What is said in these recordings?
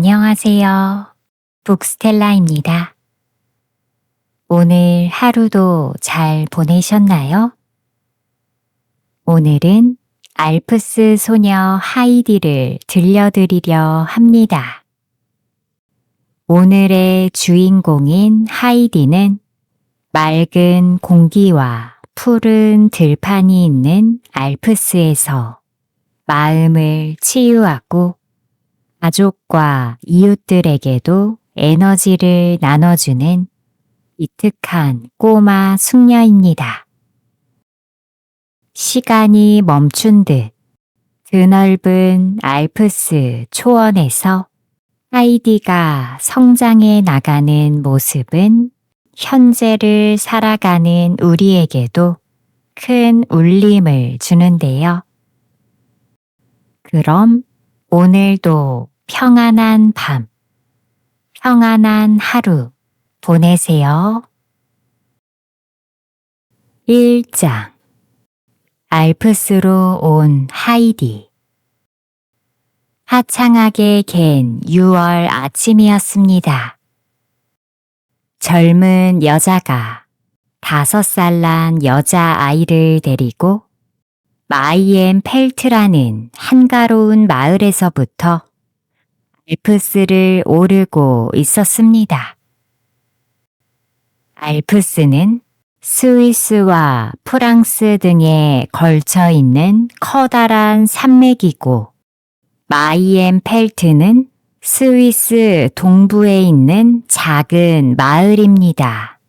안녕하세요. 북스텔라입니다. 오늘 하루도 잘 보내셨나요? 오늘은 알프스 소녀 하이디를 들려드리려 합니다. 오늘의 주인공인 하이디는 맑은 공기와 푸른 들판이 있는 알프스에서 마음을 치유하고 가족과 이웃들에게도 에너지를 나눠주는 기특한 꼬마 숙녀입니다. 시간이 멈춘 듯 드넓은 알프스 초원에서 하이디가 성장해 나가는 모습은 현재를 살아가는 우리에게도 큰 울림을 주는데요. 그럼 오늘도 평안한 밤, 평안한 하루 보내세요. 1장 알프스로 온 하이디. 화창하게 갠 6월 아침이었습니다. 젊은 여자가 5살 난 여자아이를 데리고 마이엔 펠트라는 한가로운 마을에서부터 알프스를 오르고 있었습니다. 알프스는 스위스와 프랑스 등에 걸쳐 있는 커다란 산맥이고 마이엔 펠트는 스위스 동부에 있는 작은 마을입니다.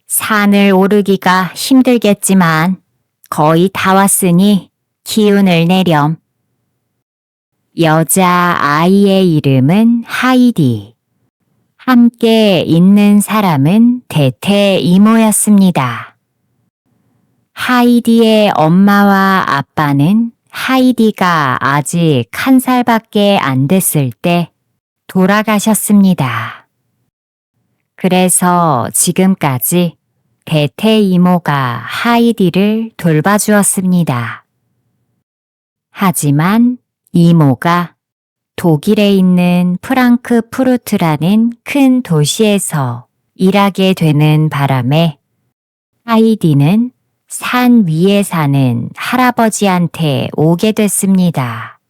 산을 오르기가 힘들겠지만 거의 다 왔으니 기운을 내렴. 여자아이의 이름은 하이디. 함께 있는 사람은 대퇴 이모였습니다. 하이디의 엄마와 아빠는 하이디가 아직 1살밖에 안 됐을 때 돌아가셨습니다. 그래서 지금까지 대퇴 이모가 하이디를 돌봐주었습니다. 하지만 이모가 독일에 있는 프랑크푸르트라는 큰 도시에서 일하게 되는 바람에 하이디는 산 위에 사는 할아버지한테 오게 됐습니다.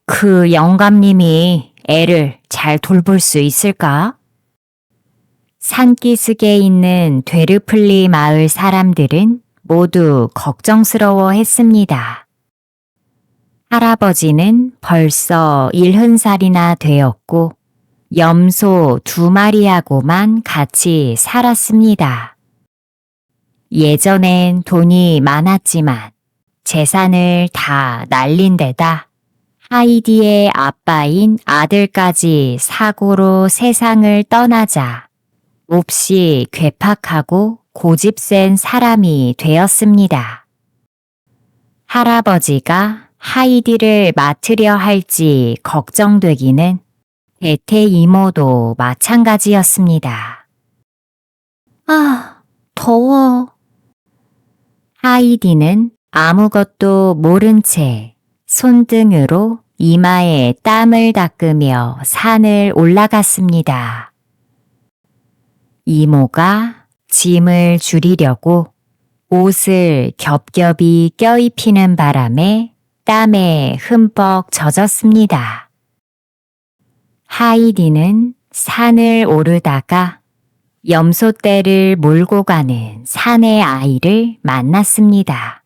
그 영감님이 애를 잘 돌볼 수 있을까? 산기슭에 있는 되르플리 마을 사람들은 모두 걱정스러워 했습니다. 할아버지는 벌써 70살이나 되었고 염소 2마리하고만 같이 살았습니다. 예전엔 돈이 많았지만 재산을 다 날린 데다 하이디의 아빠인 아들까지 사고로 세상을 떠나자 몹시 괴팍하고 고집센 사람이 되었습니다. 할아버지가 하이디를 맡으려 할지 걱정되기는 대퇴 이모도 마찬가지였습니다. 아, 더워. 하이디는 아무것도 모른 채 손등으로 이마에 땀을 닦으며 산을 올라갔습니다. 이모가 짐을 줄이려고 옷을 겹겹이 껴입히는 바람에 땀에 흠뻑 젖었습니다. 하이디는 산을 오르다가 염소떼를 몰고 가는 사내 아이를 만났습니다.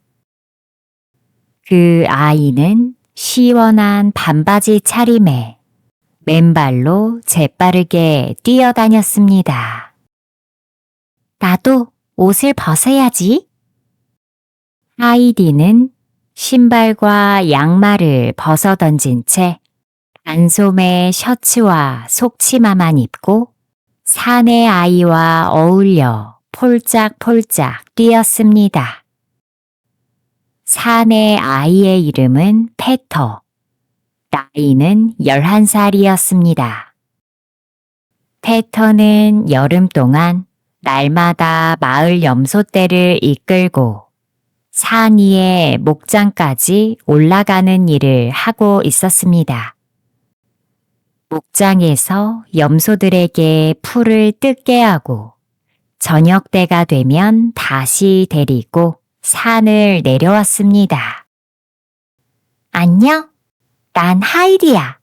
그 아이는 시원한 반바지 차림에 맨발로 재빠르게 뛰어다녔습니다. 나도 옷을 벗어야지. 하이디는 신발과 양말을 벗어던진 채 단소매 셔츠와 속치마만 입고 사내 아이와 어울려 폴짝폴짝 뛰었습니다. 사내 아이의 이름은 페터. 나이는 11살이었습니다. 페터는 여름 동안 날마다 마을 염소떼를 이끌고 산 위에 목장까지 올라가는 일을 하고 있었습니다. 목장에서 염소들에게 풀을 뜯게 하고 저녁 때가 되면 다시 데리고 산을 내려왔습니다. 안녕, 난 하이디야.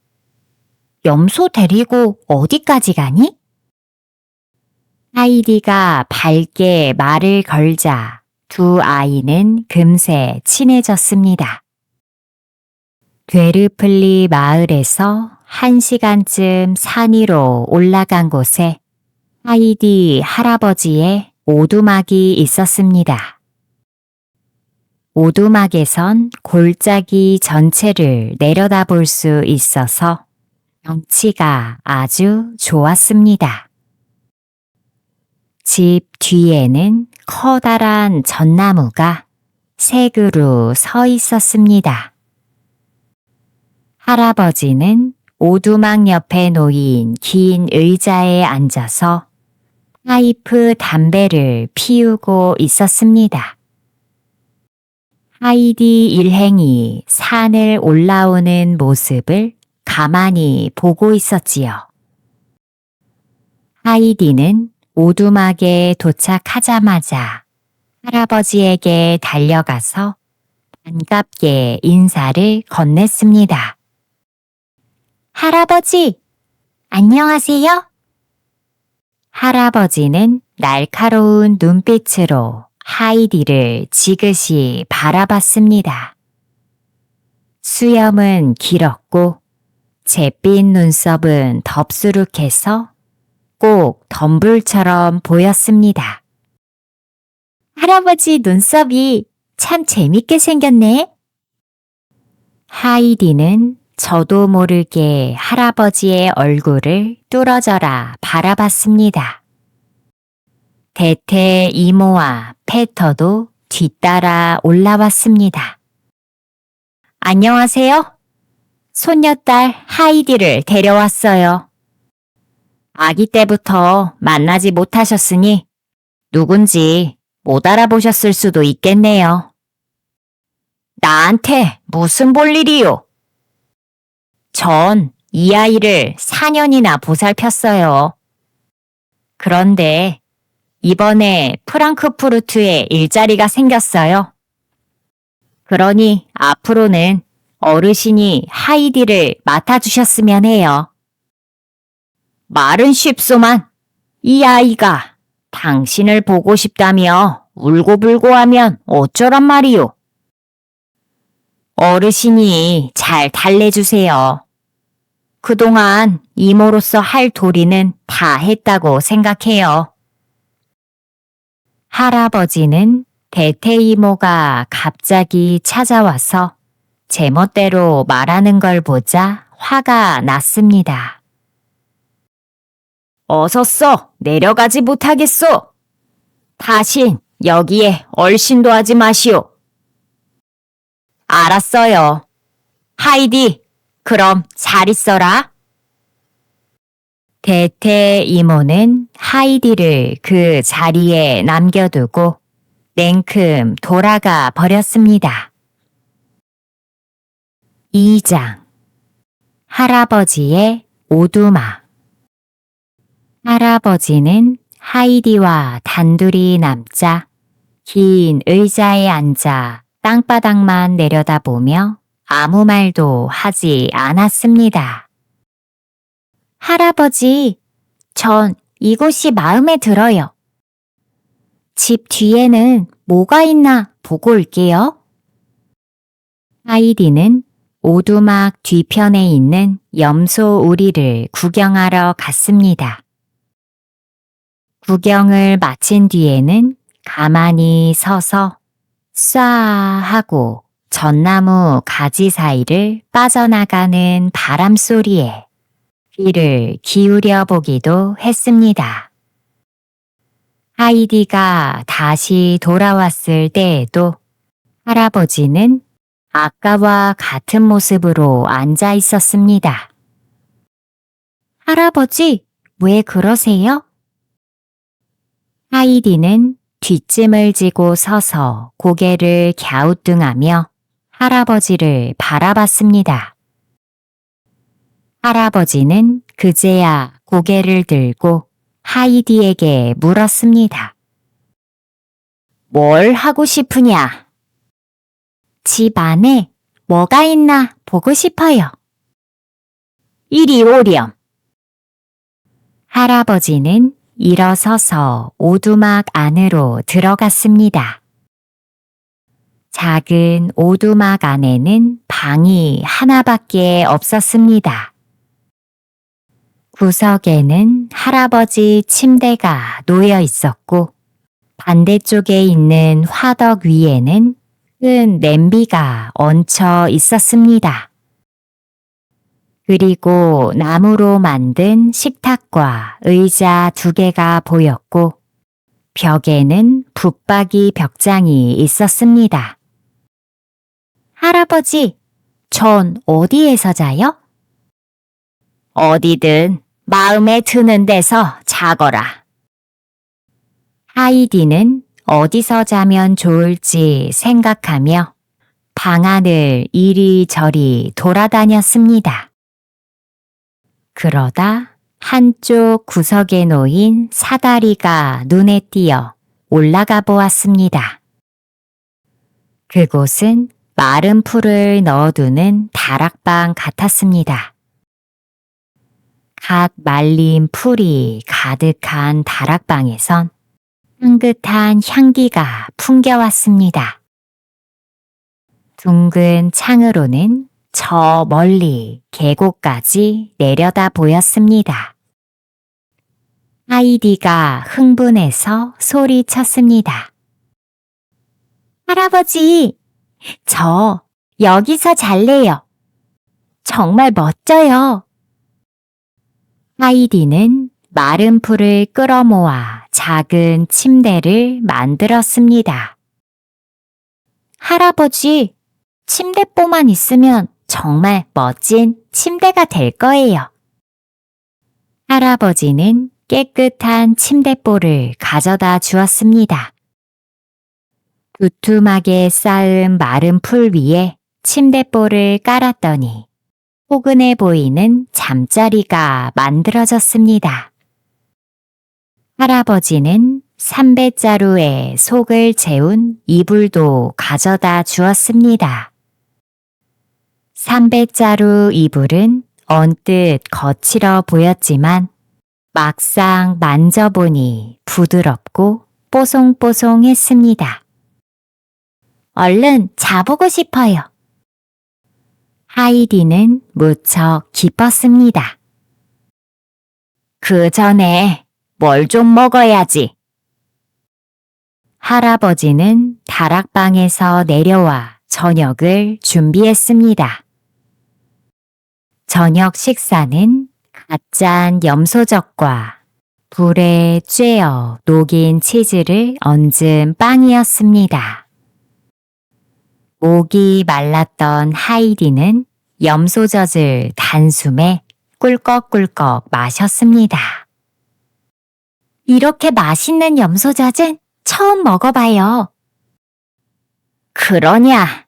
염소 데리고 어디까지 가니? 하이디가 밝게 말을 걸자 두 아이는 금세 친해졌습니다. 베르플리 마을에서 1시간쯤 산 위로 올라간 곳에 하이디 할아버지의 오두막이 있었습니다. 오두막에선 골짜기 전체를 내려다볼 수 있어서 경치가 아주 좋았습니다. 집 뒤에는 커다란 전나무가 세 그루 서 있었습니다. 할아버지는 오두막 옆에 놓인 긴 의자에 앉아서 파이프 담배를 피우고 있었습니다. 하이디 일행이 산을 올라오는 모습을 가만히 보고 있었지요. 하이디는 오두막에 도착하자마자 할아버지에게 달려가서 반갑게 인사를 건넸습니다. 할아버지, 안녕하세요? 할아버지는 날카로운 눈빛으로 하이디를 지그시 바라봤습니다. 수염은 길었고 잿빛 눈썹은 덥수룩해서 꼭 덤불처럼 보였습니다. 할아버지 눈썹이 참 재밌게 생겼네. 하이디는 저도 모르게 할아버지의 얼굴을 뚫어져라 바라봤습니다. 대퇴 이모와 페터도 뒤따라 올라왔습니다. 안녕하세요. 손녀딸 하이디를 데려왔어요. 아기 때부터 만나지 못하셨으니 누군지 못 알아보셨을 수도 있겠네요. 나한테 무슨 볼일이요? 전 이 아이를 4년이나 보살폈어요. 그런데 이번에 프랑크푸르트에 일자리가 생겼어요. 그러니 앞으로는 어르신이 하이디를 맡아주셨으면 해요. 말은 쉽소만 이 아이가 당신을 보고 싶다며 울고불고 하면 어쩌란 말이요. 어르신이 잘 달래주세요. 그동안 이모로서 할 도리는 다 했다고 생각해요. 할아버지는 대퇴 이모가 갑자기 찾아와서 제멋대로 말하는 걸 보자 화가 났습니다. 어서 써 내려가지 못하겠소. 다신 여기에 얼씬도 하지 마시오. 알았어요. 하이디, 그럼 잘 있어라. 대퇴 이모는 하이디를 그 자리에 남겨두고 냉큼 돌아가 버렸습니다. 2장 할아버지의 오두막. 할아버지는 하이디와 단둘이 남자 긴 의자에 앉아 땅바닥만 내려다보며 아무 말도 하지 않았습니다. 할아버지, 전 이곳이 마음에 들어요. 집 뒤에는 뭐가 있나 보고 올게요. 하이디는 오두막 뒤편에 있는 염소 우리를 구경하러 갔습니다. 구경을 마친 뒤에는 가만히 서서 쏴 하고 전나무 가지 사이를 빠져나가는 바람 소리에 귀를 기울여 보기도 했습니다. 하이디가 다시 돌아왔을 때에도 할아버지는 아까와 같은 모습으로 앉아 있었습니다. 할아버지, 왜 그러세요? 하이디는 뒷짐을 지고 서서 고개를 갸우뚱하며 할아버지를 바라봤습니다. 할아버지는 그제야 고개를 들고 하이디에게 물었습니다. 뭘 하고 싶으냐? 집 안에 뭐가 있나 보고 싶어요. 이리 오렴. 할아버지는 일어서서 오두막 안으로 들어갔습니다. 작은 오두막 안에는 방이 하나밖에 없었습니다. 구석에는 할아버지 침대가 놓여 있었고 반대쪽에 있는 화덕 위에는 큰 냄비가 얹혀 있었습니다. 그리고 나무로 만든 식탁과 의자 2개가 보였고 벽에는 붙박이 벽장이 있었습니다. 할아버지, 전 어디에서 자요? 어디든 마음에 드는 데서 자거라. 하이디는 어디서 자면 좋을지 생각하며 방 안을 이리저리 돌아다녔습니다. 그러다 한쪽 구석에 놓인 사다리가 눈에 띄어 올라가 보았습니다. 그곳은 마른 풀을 넣어두는 다락방 같았습니다. 갓 말린 풀이 가득한 다락방에선 향긋한 향기가 풍겨왔습니다. 둥근 창으로는 저 멀리 계곡까지 내려다 보였습니다. 하이디가 흥분해서 소리쳤습니다. 할아버지, 저 여기서 잘래요. 정말 멋져요. 하이디는 마른 풀을 끌어모아 작은 침대를 만들었습니다. 할아버지, 침대뽀만 있으면 정말 멋진 침대가 될 거예요. 할아버지는 깨끗한 침대뽀를 가져다 주었습니다. 두툼하게 쌓은 마른 풀 위에 침대뽀를 깔았더니 포근해 보이는 잠자리가 만들어졌습니다. 할아버지는 삼배자루에 속을 채운 이불도 가져다 주었습니다. 삼배자루 이불은 언뜻 거칠어 보였지만 막상 만져보니 부드럽고 뽀송뽀송했습니다. 얼른 자보고 싶어요. 하이디는 무척 기뻤습니다. 그 전에 뭘 좀 먹어야지. 할아버지는 다락방에서 내려와 저녁을 준비했습니다. 저녁 식사는 갓 짠 염소젓과 불에 쬐어 녹인 치즈를 얹은 빵이었습니다. 목이 말랐던 하이디는 염소젓을 단숨에 꿀꺽꿀꺽 마셨습니다. 이렇게 맛있는 염소젓은 처음 먹어봐요. 그러냐?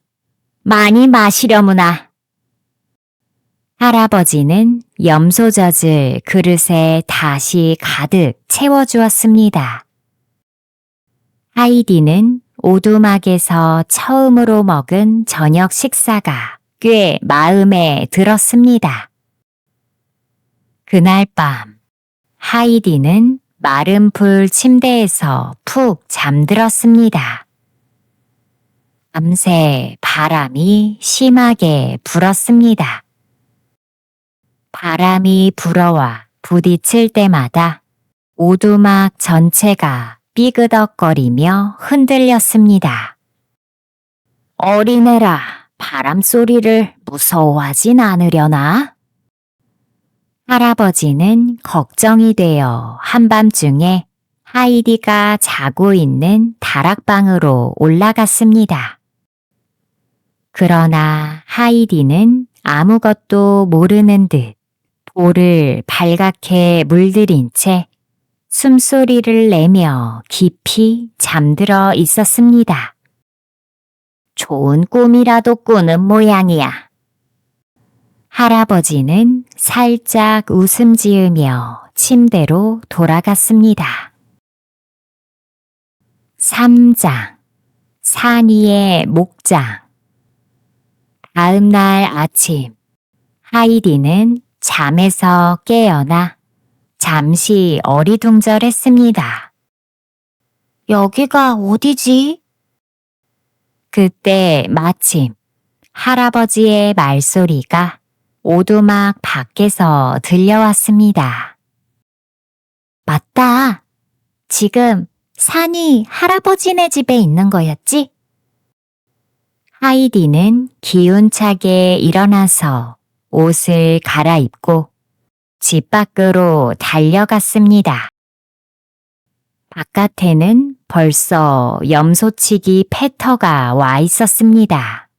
많이 마시려무나. 할아버지는 염소젓을 그릇에 다시 가득 채워주었습니다. 하이디는 오두막에서 처음으로 먹은 저녁 식사가 꽤 마음에 들었습니다. 그날 밤, 하이디는 마른 풀 침대에서 푹 잠들었습니다. 밤새 바람이 심하게 불었습니다. 바람이 불어와 부딪힐 때마다 오두막 전체가 삐그덕거리며 흔들렸습니다. 어린애라, 바람 소리를 무서워하진 않으려나? 할아버지는 걱정이 되어 한밤중에 하이디가 자고 있는 다락방으로 올라갔습니다. 그러나 하이디는 아무것도 모르는 듯 볼을 발갛게 물들인 채 숨소리를 내며 깊이 잠들어 있었습니다. 좋은 꿈이라도 꾸는 모양이야. 할아버지는 살짝 웃음 지으며 침대로 돌아갔습니다. 3장 산 위의 목장. 다음 날 아침, 하이디는 잠에서 깨어나 잠시 어리둥절했습니다. 여기가 어디지? 그때 마침 할아버지의 말소리가 오두막 밖에서 들려왔습니다. 맞다. 지금 산이 할아버지네 집에 있는 거였지? 하이디는 기운차게 일어나서 옷을 갈아입고 집 밖으로 달려갔습니다. 바깥에는 벌써 염소치기 패터가 와 있었습니다.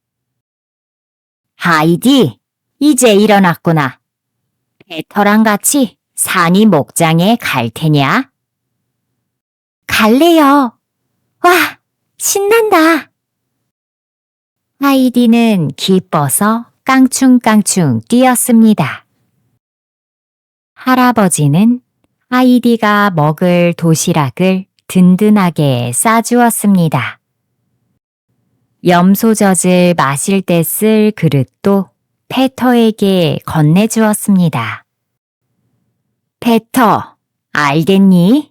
하이디, 이제 일어났구나. 패터랑 같이 산이 목장에 갈 테냐? 갈래요. 와, 신난다. 하이디는 기뻐서 깡충깡충 뛰었습니다. 할아버지는 하이디가 먹을 도시락을 든든하게 싸주었습니다. 염소젖을 마실 때 쓸 그릇도 패터에게 건네주었습니다. 패터, 알겠니?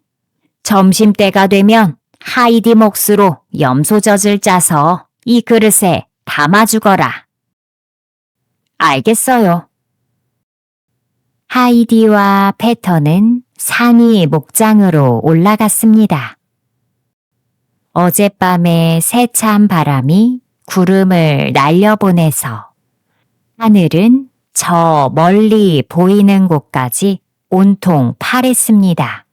점심때가 되면 하이디 몫으로 염소젖을 짜서 이 그릇에 담아주거라. 알겠어요. 하이디와 패터는 산 위 목장으로 올라갔습니다. 어젯밤의 세찬 바람이 구름을 날려보내서 하늘은 저 멀리 보이는 곳까지 온통 파랬습니다.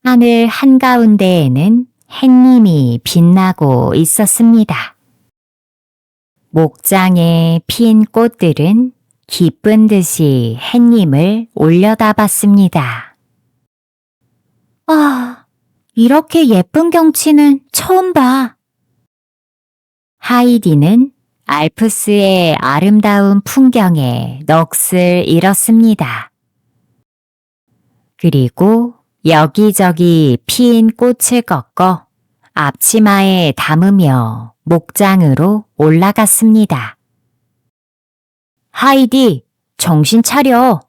하늘 한가운데에는 햇님이 빛나고 있었습니다. 목장에 핀 꽃들은 기쁜 듯이 햇님을 올려다봤습니다. 아, 이렇게 예쁜 경치는 처음 봐. 하이디는 알프스의 아름다운 풍경에 넋을 잃었습니다. 그리고 여기저기 핀 꽃을 꺾어 앞치마에 담으며 목장으로 올라갔습니다. 하이디, 정신 차려.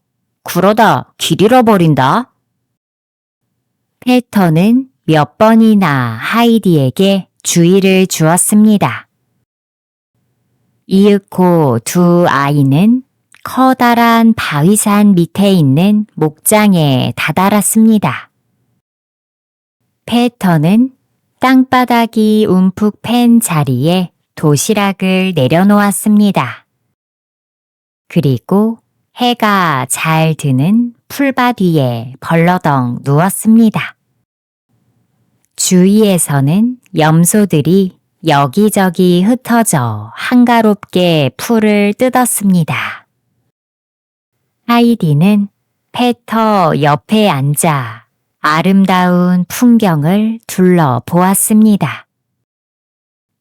그러다 길 잃어버린다. 패터는 몇 번이나 하이디에게 주의를 주었습니다. 이윽고 두 아이는 커다란 바위산 밑에 있는 목장에 다다랐습니다. 패터는 땅바닥이 움푹 팬 자리에 도시락을 내려놓았습니다. 그리고 해가 잘 드는 풀밭 위에 벌러덩 누웠습니다. 주위에서는 염소들이 여기저기 흩어져 한가롭게 풀을 뜯었습니다. 하이디는 패터 옆에 앉아 아름다운 풍경을 둘러보았습니다.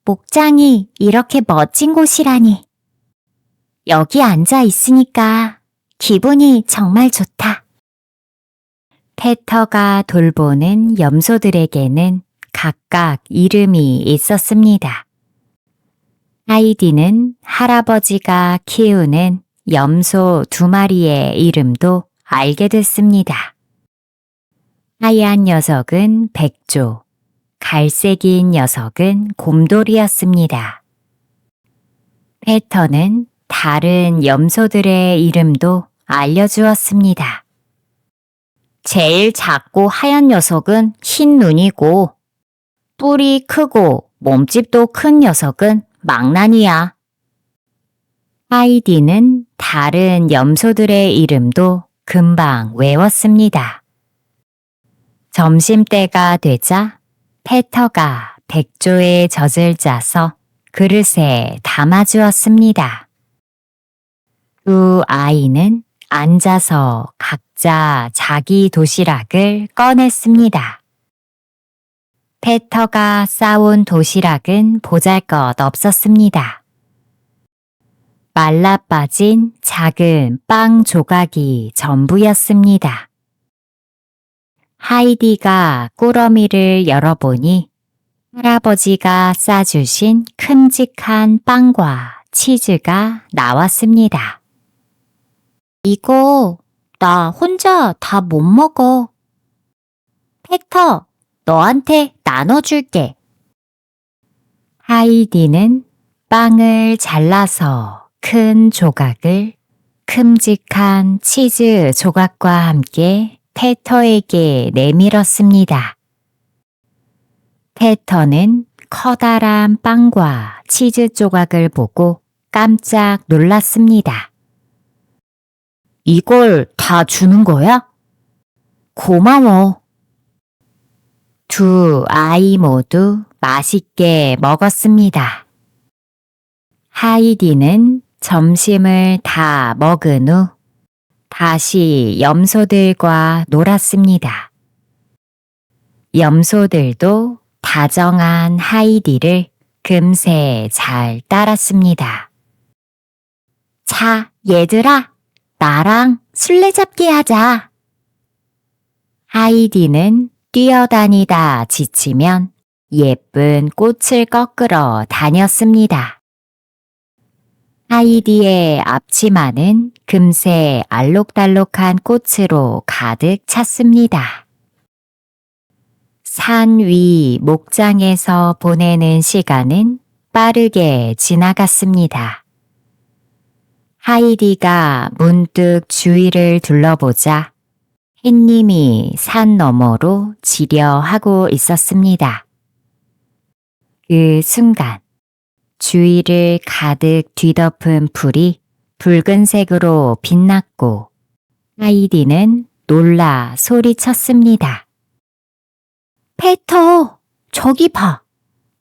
목장이 이렇게 멋진 곳이라니. 여기 앉아 있으니까 기분이 정말 좋다. 패터가 돌보는 염소들에게는 각각 이름이 있었습니다. 하이디는 할아버지가 키우는 염소 2마리의 이름도 알게 됐습니다. 하얀 녀석은 백조, 갈색인 녀석은 곰돌이였습니다. 패터는 다른 염소들의 이름도 알려주었습니다. 제일 작고 하얀 녀석은 흰 눈이고, 뿔이 크고 몸집도 큰 녀석은 망나니야. 하이디는 다른 염소들의 이름도 금방 외웠습니다. 점심때가 되자 패터가 백조의 젖을 짜서 그릇에 담아주었습니다. 두 아이는 앉아서 각자 자기 도시락을 꺼냈습니다. 패터가 싸온 도시락은 보잘것 없었습니다. 말라 빠진 작은 빵 조각이 전부였습니다. 하이디가 꾸러미를 열어보니 할아버지가 싸주신 큼직한 빵과 치즈가 나왔습니다. 이거 나 혼자 다 못 먹어. 페터, 너한테 나눠줄게. 하이디는 빵을 잘라서 큰 조각을 큼직한 치즈 조각과 함께 페터에게 내밀었습니다. 페터는 커다란 빵과 치즈 조각을 보고 깜짝 놀랐습니다. 이걸 다 주는 거야? 고마워. 두 아이 모두 맛있게 먹었습니다. 하이디는 점심을 다 먹은 후 다시 염소들과 놀았습니다. 염소들도 다정한 하이디를 금세 잘 따랐습니다. 자, 얘들아, 나랑 술래잡기 하자. 하이디는 뛰어다니다 지치면 예쁜 꽃을 꺾으러 다녔습니다. 하이디의 앞치마는 금세 알록달록한 꽃으로 가득 찼습니다. 산 위 목장에서 보내는 시간은 빠르게 지나갔습니다. 하이디가 문득 주위를 둘러보자 햇님이 산 너머로 지려하고 있었습니다. 그 순간 주위를 가득 뒤덮은 풀이 붉은색으로 빛났고 하이디는 놀라 소리쳤습니다. 페터, 저기 봐.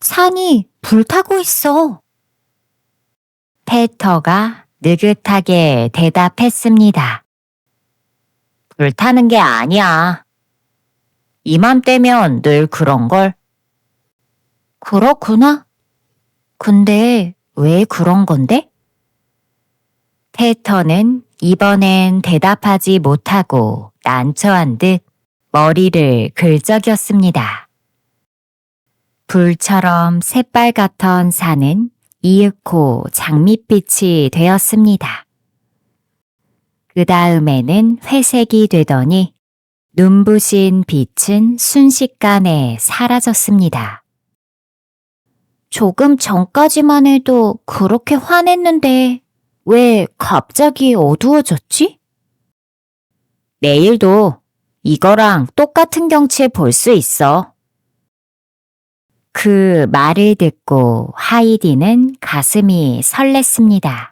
산이 불타고 있어. 페터가 느긋하게 대답했습니다. 불타는 게 아니야. 이맘때면 늘 그런걸. 그렇구나. 근데 왜 그런 건데? 페터는 이번엔 대답하지 못하고 난처한 듯 머리를 긁적였습니다. 불처럼 새빨갛던 산은 이윽고 장밋빛이 되었습니다. 그 다음에는 회색이 되더니 눈부신 빛은 순식간에 사라졌습니다. 조금 전까지만 해도 그렇게 환했는데 왜 갑자기 어두워졌지? 내일도 이거랑 똑같은 경치 볼 수 있어. 그 말을 듣고 하이디는 가슴이 설렜습니다.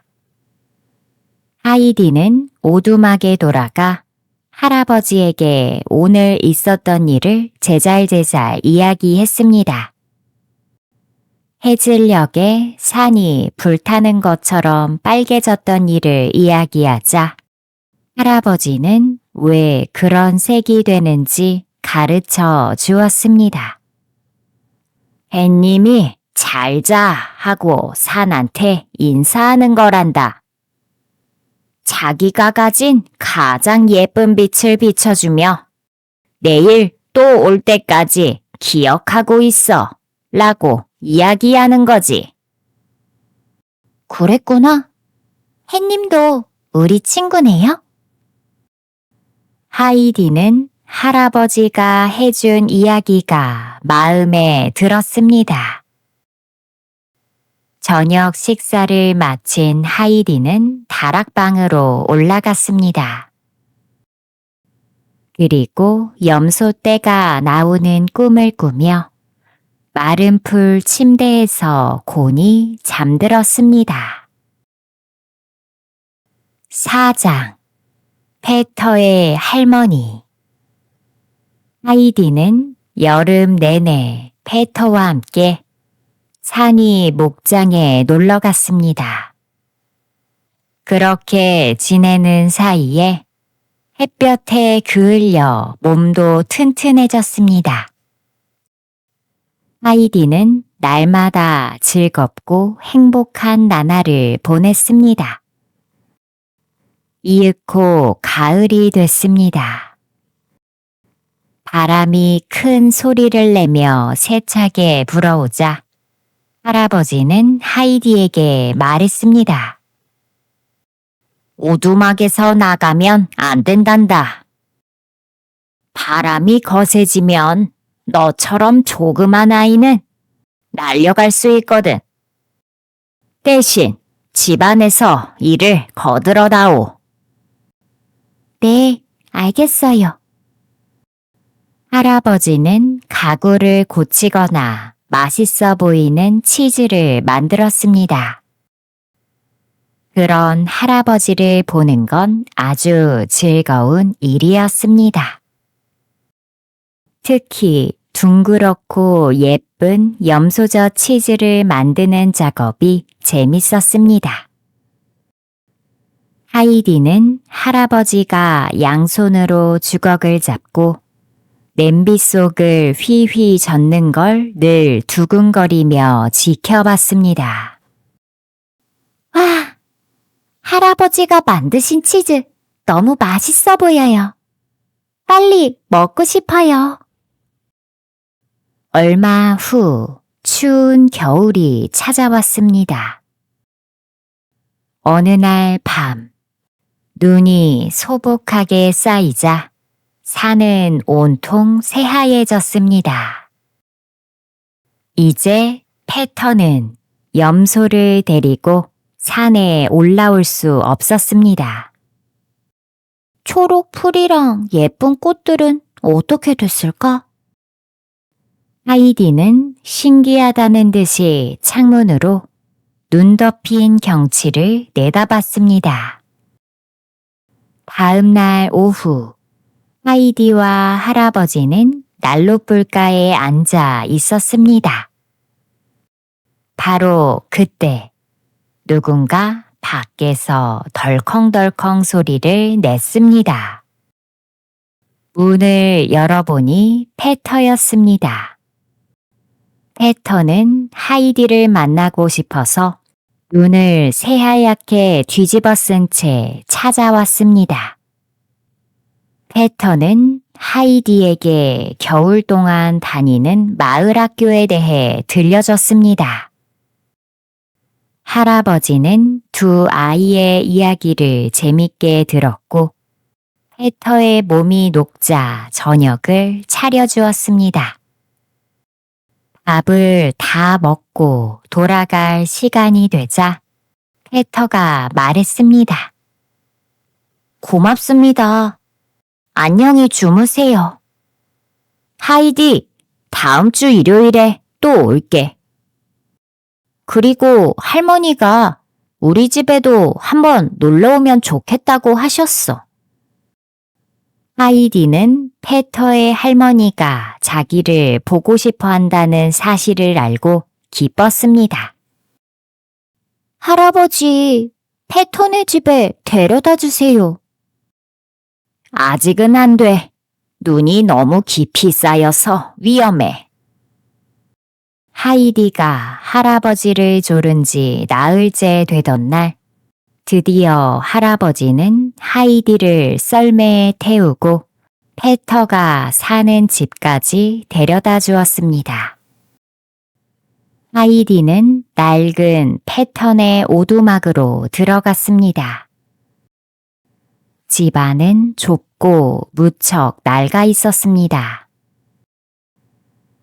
하이디는 오두막에 돌아가 할아버지에게 오늘 있었던 일을 제잘제잘 이야기했습니다. 해질녘에 산이 불타는 것처럼 빨개졌던 일을 이야기하자 할아버지는 왜 그런 색이 되는지 가르쳐 주었습니다. 햇님이 잘 자 하고 산한테 인사하는 거란다. 자기가 가진 가장 예쁜 빛을 비춰주며 내일 또 올 때까지 기억하고 있어 라고 이야기하는 거지. 그랬구나. 햇님도 우리 친구네요? 하이디는 할아버지가 해준 이야기가 마음에 들었습니다. 저녁 식사를 마친 하이디는 다락방으로 올라갔습니다. 그리고 염소떼가 나오는 꿈을 꾸며 마른 풀 침대에서 곤히 잠들었습니다. 4장 페터의 할머니. 하이디는 여름 내내 페터와 함께 산이 목장에 놀러 갔습니다. 그렇게 지내는 사이에 햇볕에 그을려 몸도 튼튼해졌습니다. 하이디는 날마다 즐겁고 행복한 나날을 보냈습니다. 이윽고 가을이 됐습니다. 바람이 큰 소리를 내며 세차게 불어오자 할아버지는 하이디에게 말했습니다. 오두막에서 나가면 안 된단다. 바람이 거세지면 너처럼 조그만 아이는 날려갈 수 있거든. 대신 집안에서 일을 거들어다오. 네, 알겠어요. 할아버지는 가구를 고치거나 맛있어 보이는 치즈를 만들었습니다. 그런 할아버지를 보는 건 아주 즐거운 일이었습니다. 특히 둥그렇고 예쁜 염소젓 치즈를 만드는 작업이 재밌었습니다. 하이디는 할아버지가 양손으로 주걱을 잡고 냄비 속을 휘휘 젓는 걸 늘 두근거리며 지켜봤습니다. 와! 할아버지가 만드신 치즈 너무 맛있어 보여요. 빨리 먹고 싶어요. 얼마 후 추운 겨울이 찾아왔습니다. 어느 날 밤, 눈이 소복하게 쌓이자 산은 온통 새하얘졌습니다. 이제 패터는 염소를 데리고 산에 올라올 수 없었습니다. 초록 풀이랑 예쁜 꽃들은 어떻게 됐을까? 하이디는 신기하다는 듯이 창문으로 눈 덮인 경치를 내다봤습니다. 다음 날 오후, 하이디와 할아버지는 난로불가에 앉아 있었습니다. 바로 그때 누군가 밖에서 덜컹덜컹 소리를 냈습니다. 문을 열어보니 패터였습니다. 패터는 하이디를 만나고 싶어서 눈을 새하얗게 뒤집어 쓴 채 찾아왔습니다. 패터는 하이디에게 겨울 동안 다니는 마을 학교에 대해 들려줬습니다. 할아버지는 두 아이의 이야기를 재밌게 들었고 패터의 몸이 녹자 저녁을 차려주었습니다. 밥을 다 먹고 돌아갈 시간이 되자 패터가 말했습니다. 고맙습니다. 안녕히 주무세요. 하이디, 다음 주 일요일에 또 올게. 그리고 할머니가 우리 집에도 한번 놀러 오면 좋겠다고 하셨어. 하이디는 패터의 할머니가 자기를 보고 싶어 한다는 사실을 알고 기뻤습니다. 할아버지, 패터네 집에 데려다 주세요. 아직은 안 돼. 눈이 너무 깊이 쌓여서 위험해. 하이디가 할아버지를 조른 지 나흘째 되던 날, 드디어 할아버지는 하이디를 썰매에 태우고 패터가 사는 집까지 데려다 주었습니다. 하이디는 낡은 패턴의 오두막으로 들어갔습니다. 집 안은 좁고 무척 낡아 있었습니다.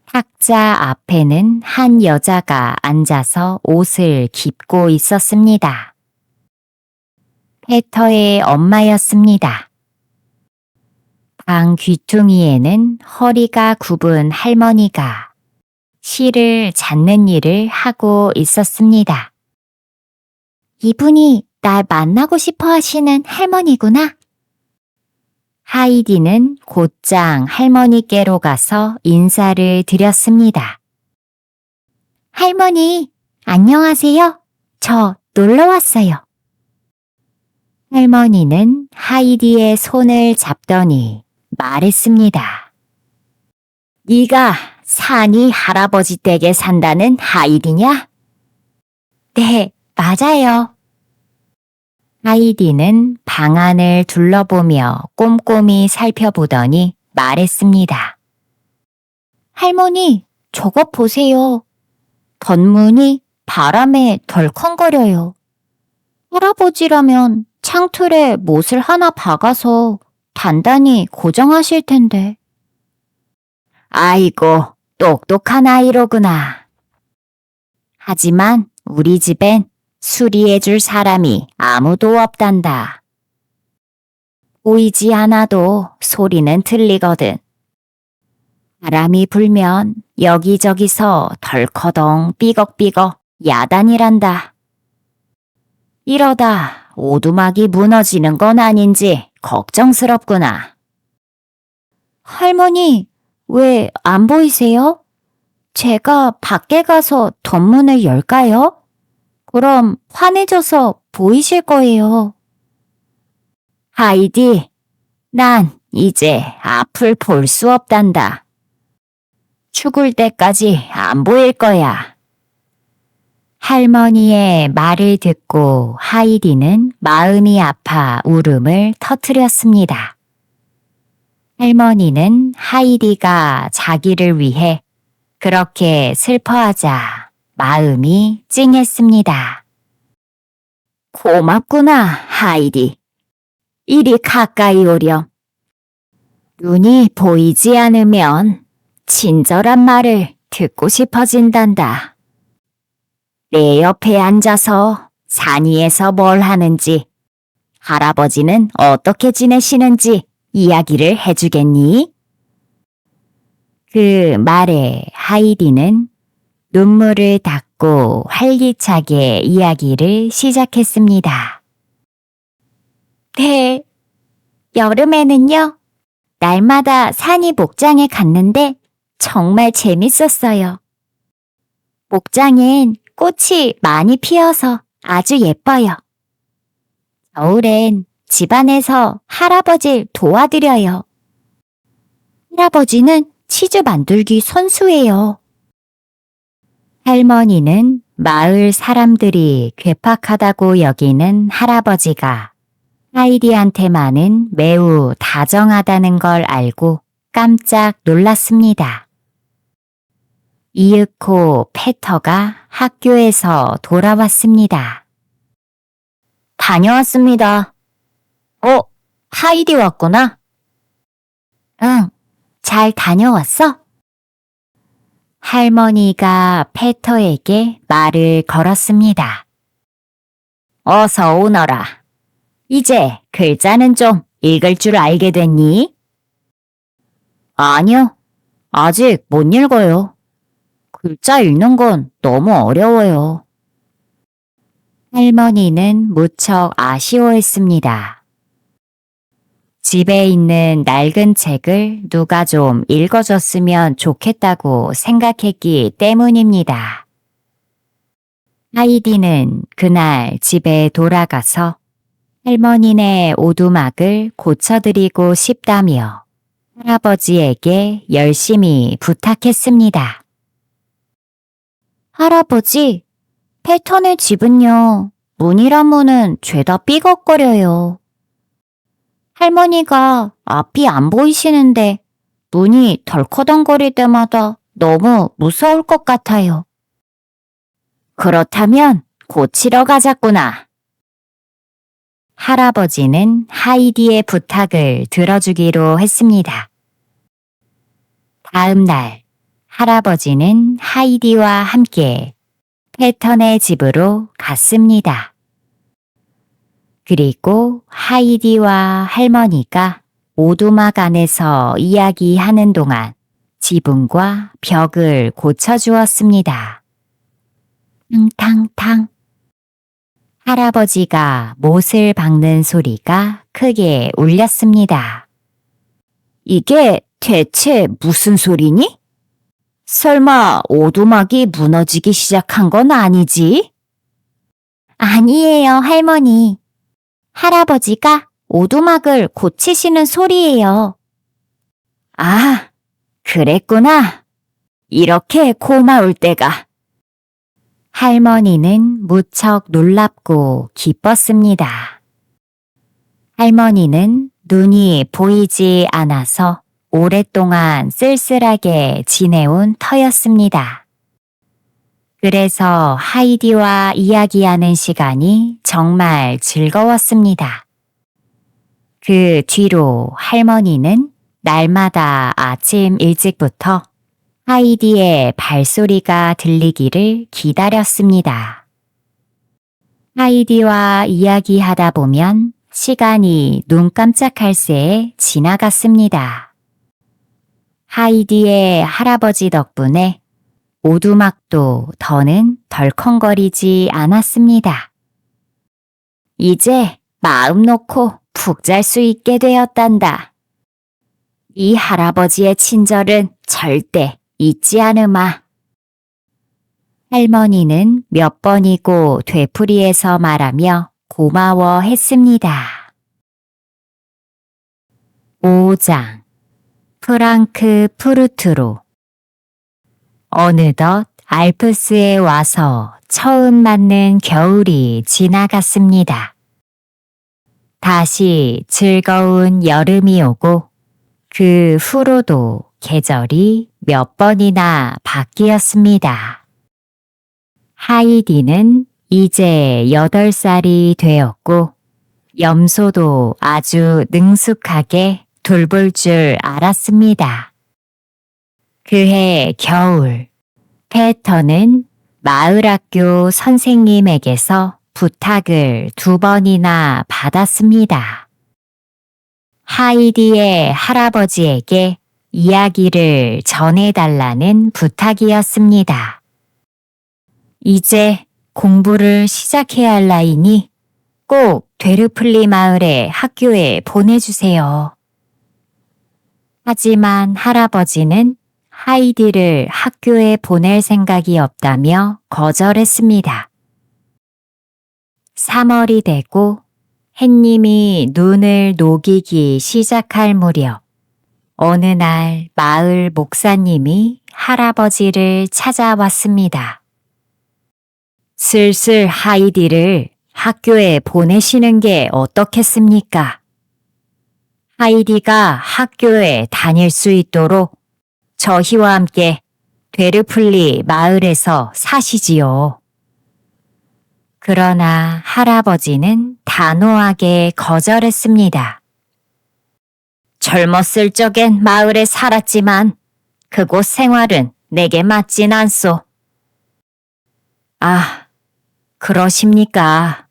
탁자 앞에는 한 여자가 앉아서 옷을 깁고 있었습니다. 패터의 엄마였습니다. 방 귀퉁이에는 허리가 굽은 할머니가 실을 잡는 일을 하고 있었습니다. 이분이 날 만나고 싶어 하시는 할머니구나. 하이디는 곧장 할머니께로 가서 인사를 드렸습니다. 할머니, 안녕하세요. 저 놀러 왔어요. 할머니는 하이디의 손을 잡더니 말했습니다. 네가 산이 할아버지 댁에 산다는 하이디냐? 네, 맞아요. 하이디는 방 안을 둘러보며 꼼꼼히 살펴보더니 말했습니다. 할머니, 저것 보세요. 덧문이 바람에 덜컹거려요. 할아버지라면 창틀에 못을 하나 박아서 단단히 고정하실 텐데. 아이고, 똑똑한 아이로구나. 하지만 우리 집엔 수리해줄 사람이 아무도 없단다. 보이지 않아도 소리는 들리거든. 바람이 불면 여기저기서 덜커덩 삐걱삐걱 야단이란다. 이러다 오두막이 무너지는 건 아닌지 걱정스럽구나. 할머니, 왜 안 보이세요? 제가 밖에 가서 덧문을 열까요? 그럼 환해져서 보이실 거예요. 하이디, 난 이제 앞을 볼 수 없단다. 죽을 때까지 안 보일 거야. 할머니의 말을 듣고 하이디는 마음이 아파 울음을 터뜨렸습니다. 할머니는 하이디가 자기를 위해 그렇게 슬퍼하자 마음이 찡했습니다. 고맙구나, 하이디. 이리 가까이 오렴. 눈이 보이지 않으면 친절한 말을 듣고 싶어진단다. 내 옆에 앉아서 산 위에서 뭘 하는지, 할아버지는 어떻게 지내시는지 이야기를 해주겠니? 그 말에 하이디는 눈물을 닦고 활기차게 이야기를 시작했습니다. 네, 여름에는요, 날마다 산이 목장에 갔는데 정말 재밌었어요. 목장엔 꽃이 많이 피어서 아주 예뻐요. 겨울엔 집안에서 할아버지를 도와드려요. 할아버지는 치즈 만들기 선수예요. 할머니는 마을 사람들이 괴팍하다고 여기는 할아버지가 하이디한테만은 매우 다정하다는 걸 알고 깜짝 놀랐습니다. 이윽고 페터가 학교에서 돌아왔습니다. 다녀왔습니다. 하이디 왔구나. 응, 잘 다녀왔어? 할머니가 페터에게 말을 걸었습니다. 어서 오너라. 이제 글자는 좀 읽을 줄 알게 됐니? 아니요, 아직 못 읽어요. 글자 읽는 건 너무 어려워요. 할머니는 무척 아쉬워했습니다. 집에 있는 낡은 책을 누가 좀 읽어줬으면 좋겠다고 생각했기 때문입니다. 하이디는 그날 집에 돌아가서 할머니네 오두막을 고쳐드리고 싶다며 할아버지에게 열심히 부탁했습니다. 할아버지, 패턴의 집은요, 문이란 문은 죄다 삐걱거려요. 할머니가 앞이 안 보이시는데 문이 덜커덩거릴 때마다 너무 무서울 것 같아요. 그렇다면 고치러 가자꾸나. 할아버지는 하이디의 부탁을 들어주기로 했습니다. 다음 날, 할아버지는 하이디와 함께 패턴의 집으로 갔습니다. 그리고 하이디와 할머니가 오두막 안에서 이야기하는 동안 지붕과 벽을 고쳐주었습니다. 탕탕탕. 할아버지가 못을 박는 소리가 크게 울렸습니다. 이게 대체 무슨 소리니? 설마 오두막이 무너지기 시작한 건 아니지? 아니에요, 할머니. 할아버지가 오두막을 고치시는 소리예요. 아, 그랬구나. 이렇게 고마울 때가. 할머니는 무척 놀랍고 기뻤습니다. 할머니는 눈이 보이지 않아서 오랫동안 쓸쓸하게 지내온 터였습니다. 그래서 하이디와 이야기하는 시간이 정말 즐거웠습니다. 그 뒤로 할머니는 날마다 아침 일찍부터 하이디의 발소리가 들리기를 기다렸습니다. 하이디와 이야기하다 보면 시간이 눈 깜짝할 새에 지나갔습니다. 하이디의 할아버지 덕분에 오두막도 더는 덜컹거리지 않았습니다. 이제 마음 놓고 푹 잘 수 있게 되었단다. 이 할아버지의 친절은 절대 잊지 않으마. 할머니는 몇 번이고 되풀이해서 말하며 고마워했습니다. 5장 프랑크푸르트로. 어느덧 알프스에 와서 처음 맞는 겨울이 지나갔습니다. 다시 즐거운 여름이 오고 그 후로도 계절이 몇 번이나 바뀌었습니다. 하이디는 이제 8살이 되었고 염소도 아주 능숙하게 돌볼 줄 알았습니다. 그해 겨울, 페터는 마을학교 선생님에게서 부탁을 2번이나 받았습니다. 하이디의 할아버지에게 이야기를 전해달라는 부탁이었습니다. 이제 공부를 시작해야 할 나이니 꼭 되르플리 마을의 학교에 보내주세요. 하지만 할아버지는 하이디를 학교에 보낼 생각이 없다며 거절했습니다. 3월이 되고 햇님이 눈을 녹이기 시작할 무렵 어느 날 마을 목사님이 할아버지를 찾아왔습니다. 슬슬 하이디를 학교에 보내시는 게 어떻겠습니까? 하이디가 학교에 다닐 수 있도록 저희와 함께 되르플리 마을에서 사시지요. 그러나 할아버지는 단호하게 거절했습니다. 젊었을 적엔 마을에 살았지만 그곳 생활은 내게 맞진 않소. 아, 그러십니까?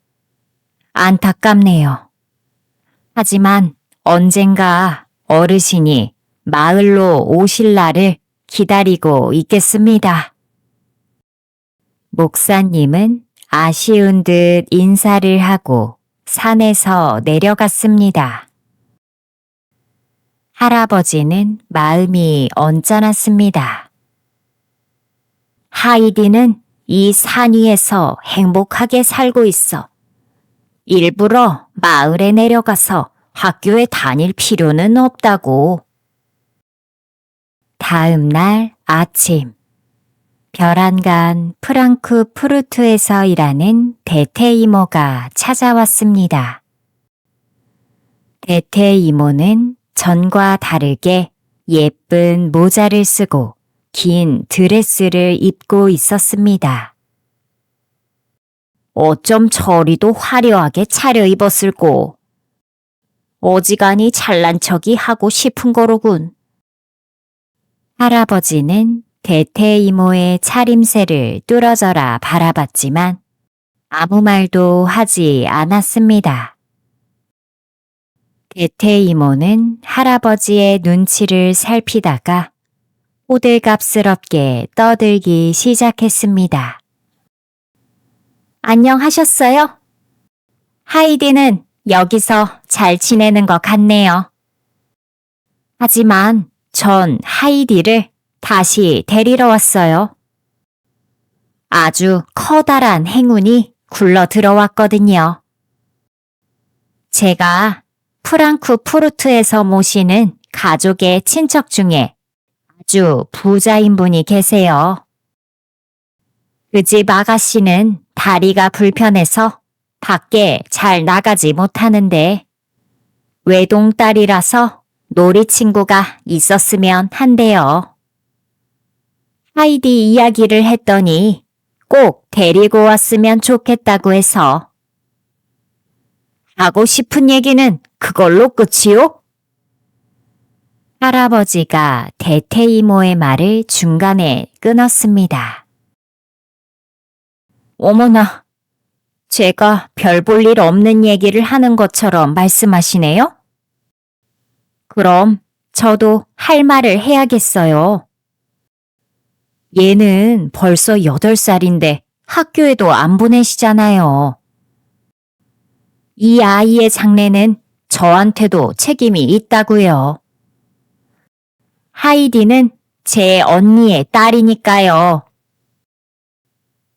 안타깝네요. 하지만 언젠가 어르신이 마을로 오실 날을 기다리고 있겠습니다. 목사님은 아쉬운 듯 인사를 하고 산에서 내려갔습니다. 할아버지는 마음이 언짢았습니다. 하이디는 이 산 위에서 행복하게 살고 있어. 일부러 마을에 내려가서 학교에 다닐 필요는 없다고. 다음 날 아침, 별안간 프랑크푸르트에서 일하는 대퇴 이모가 찾아왔습니다. 대퇴 이모는 전과 다르게 예쁜 모자를 쓰고 긴 드레스를 입고 있었습니다. 어쩜 저리도 화려하게 차려입었을꼬. 어지간히 잘난 척이 하고 싶은 거로군. 할아버지는 대퇴 이모의 차림새를 뚫어져라 바라봤지만 아무 말도 하지 않았습니다. 대퇴 이모는 할아버지의 눈치를 살피다가 호들갑스럽게 떠들기 시작했습니다. 안녕하셨어요? 하이디는 여기서 잘 지내는 것 같네요. 하지만 전 하이디를 다시 데리러 왔어요. 아주 커다란 행운이 굴러 들어왔거든요. 제가 프랑크푸르트에서 모시는 가족의 친척 중에 아주 부자인 분이 계세요. 그 집 아가씨는 다리가 불편해서 밖에 잘 나가지 못하는데 외동딸이라서 놀이 친구가 있었으면 한대요. 하이디 이야기를 했더니 꼭 데리고 왔으면 좋겠다고 해서. 하고 싶은 얘기는 그걸로 끝이요? 할아버지가 대퇴 이모의 말을 중간에 끊었습니다. 어머나, 제가 별 볼 일 없는 얘기를 하는 것처럼 말씀하시네요? 그럼 저도 할 말을 해야겠어요. 얘는 벌써 8살인데 학교에도 안 보내시잖아요. 이 아이의 장래는 저한테도 책임이 있다고요. 하이디는 제 언니의 딸이니까요.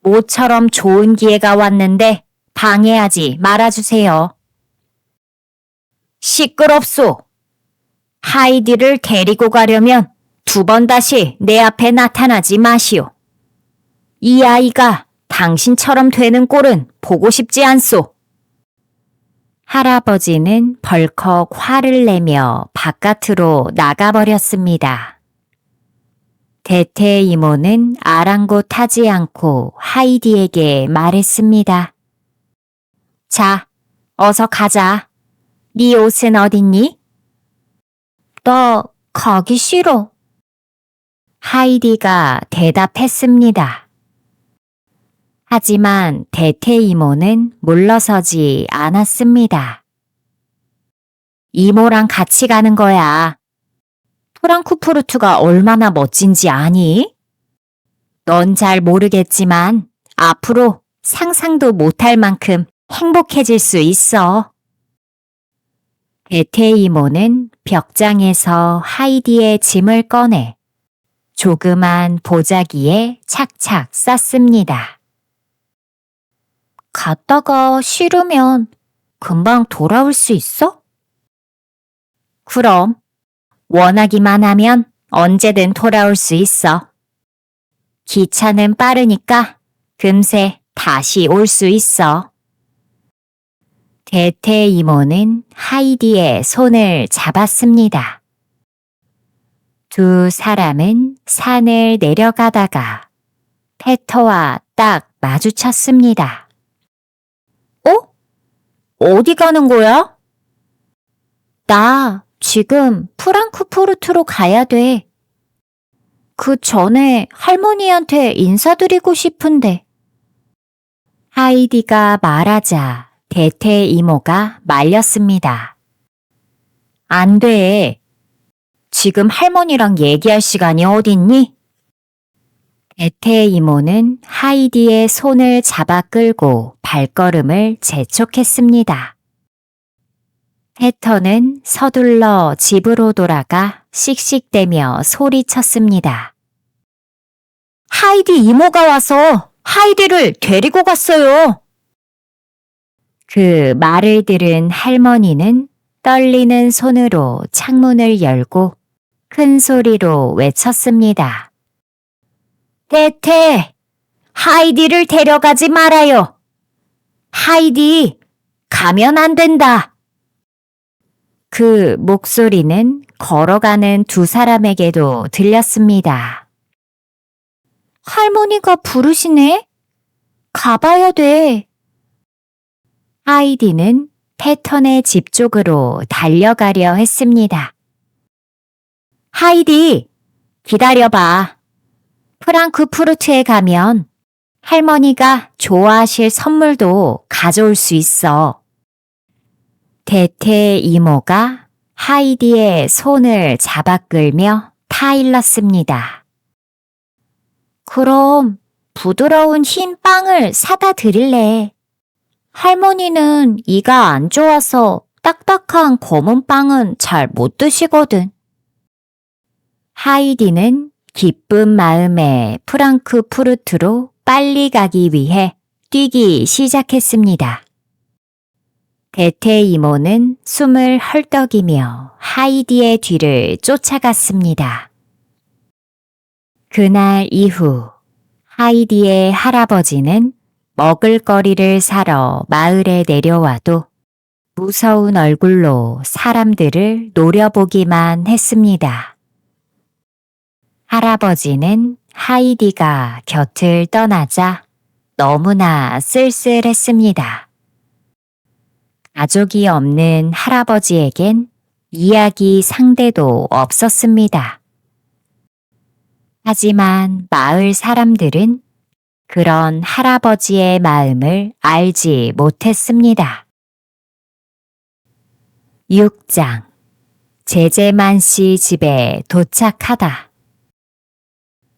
모처럼 좋은 기회가 왔는데 방해하지 말아주세요. 시끄럽소. 하이디를 데리고 가려면 2번 다시 내 앞에 나타나지 마시오. 이 아이가 당신처럼 되는 꼴은 보고 싶지 않소. 할아버지는 벌컥 화를 내며 바깥으로 나가버렸습니다. 대퇴 이모는 아랑곳하지 않고 하이디에게 말했습니다. 자, 어서 가자. 네 옷은 어딨니? 나 가기 싫어. 하이디가 대답했습니다. 하지만 대퇴 이모는 물러서지 않았습니다. 이모랑 같이 가는 거야. 프랑크푸르트가 얼마나 멋진지 아니? 넌 잘 모르겠지만 앞으로 상상도 못할 만큼 행복해질 수 있어. 대퇴 이모는 벽장에서 하이디의 짐을 꺼내 조그만 보자기에 착착 쌌습니다. 갔다가 싫으면 금방 돌아올 수 있어? 그럼 원하기만 하면 언제든 돌아올 수 있어. 기차는 빠르니까 금세 다시 올 수 있어. 대퇴 이모는 하이디의 손을 잡았습니다. 두 사람은 산을 내려가다가 페터와 딱 마주쳤습니다. 어디 가는 거야? 나 지금 프랑크푸르트로 가야 돼. 그 전에 할머니한테 인사드리고 싶은데. 하이디가 말하자 대퇴 이모가 말렸습니다. 안 돼. 지금 할머니랑 얘기할 시간이 어딨니? 대퇴 이모는 하이디의 손을 잡아 끌고 발걸음을 재촉했습니다. 페터는 서둘러 집으로 돌아가 씩씩대며 소리쳤습니다. 하이디 이모가 와서 하이디를 데리고 갔어요. 그 말을 들은 할머니는 떨리는 손으로 창문을 열고 큰 소리로 외쳤습니다. 대퇴, 하이디를 데려가지 말아요. 하이디, 가면 안 된다. 그 목소리는 걸어가는 두 사람에게도 들렸습니다. 할머니가 부르시네? 가봐야 돼. 하이디는 패턴의 집 쪽으로 달려가려 했습니다. 하이디, 기다려봐. 프랑크푸르트에 가면 할머니가 좋아하실 선물도 가져올 수 있어. 대퇴 이모가 하이디의 손을 잡아 끌며 타일렀습니다. 그럼 부드러운 흰 빵을 사다 드릴래. 할머니는 이가 안 좋아서 딱딱한 검은 빵은 잘 못 드시거든. 하이디는 기쁜 마음에 프랑크푸르트로 빨리 가기 위해 뛰기 시작했습니다. 대퇴 이모는 숨을 헐떡이며 하이디의 뒤를 쫓아갔습니다. 그날 이후 하이디의 할아버지는 먹을거리를 사러 마을에 내려와도 무서운 얼굴로 사람들을 노려보기만 했습니다. 할아버지는 하이디가 곁을 떠나자 너무나 쓸쓸했습니다. 가족이 없는 할아버지에겐 이야기 상대도 없었습니다. 하지만 마을 사람들은 그런 할아버지의 마음을 알지 못했습니다. 6장 제제만 씨 집에 도착하다.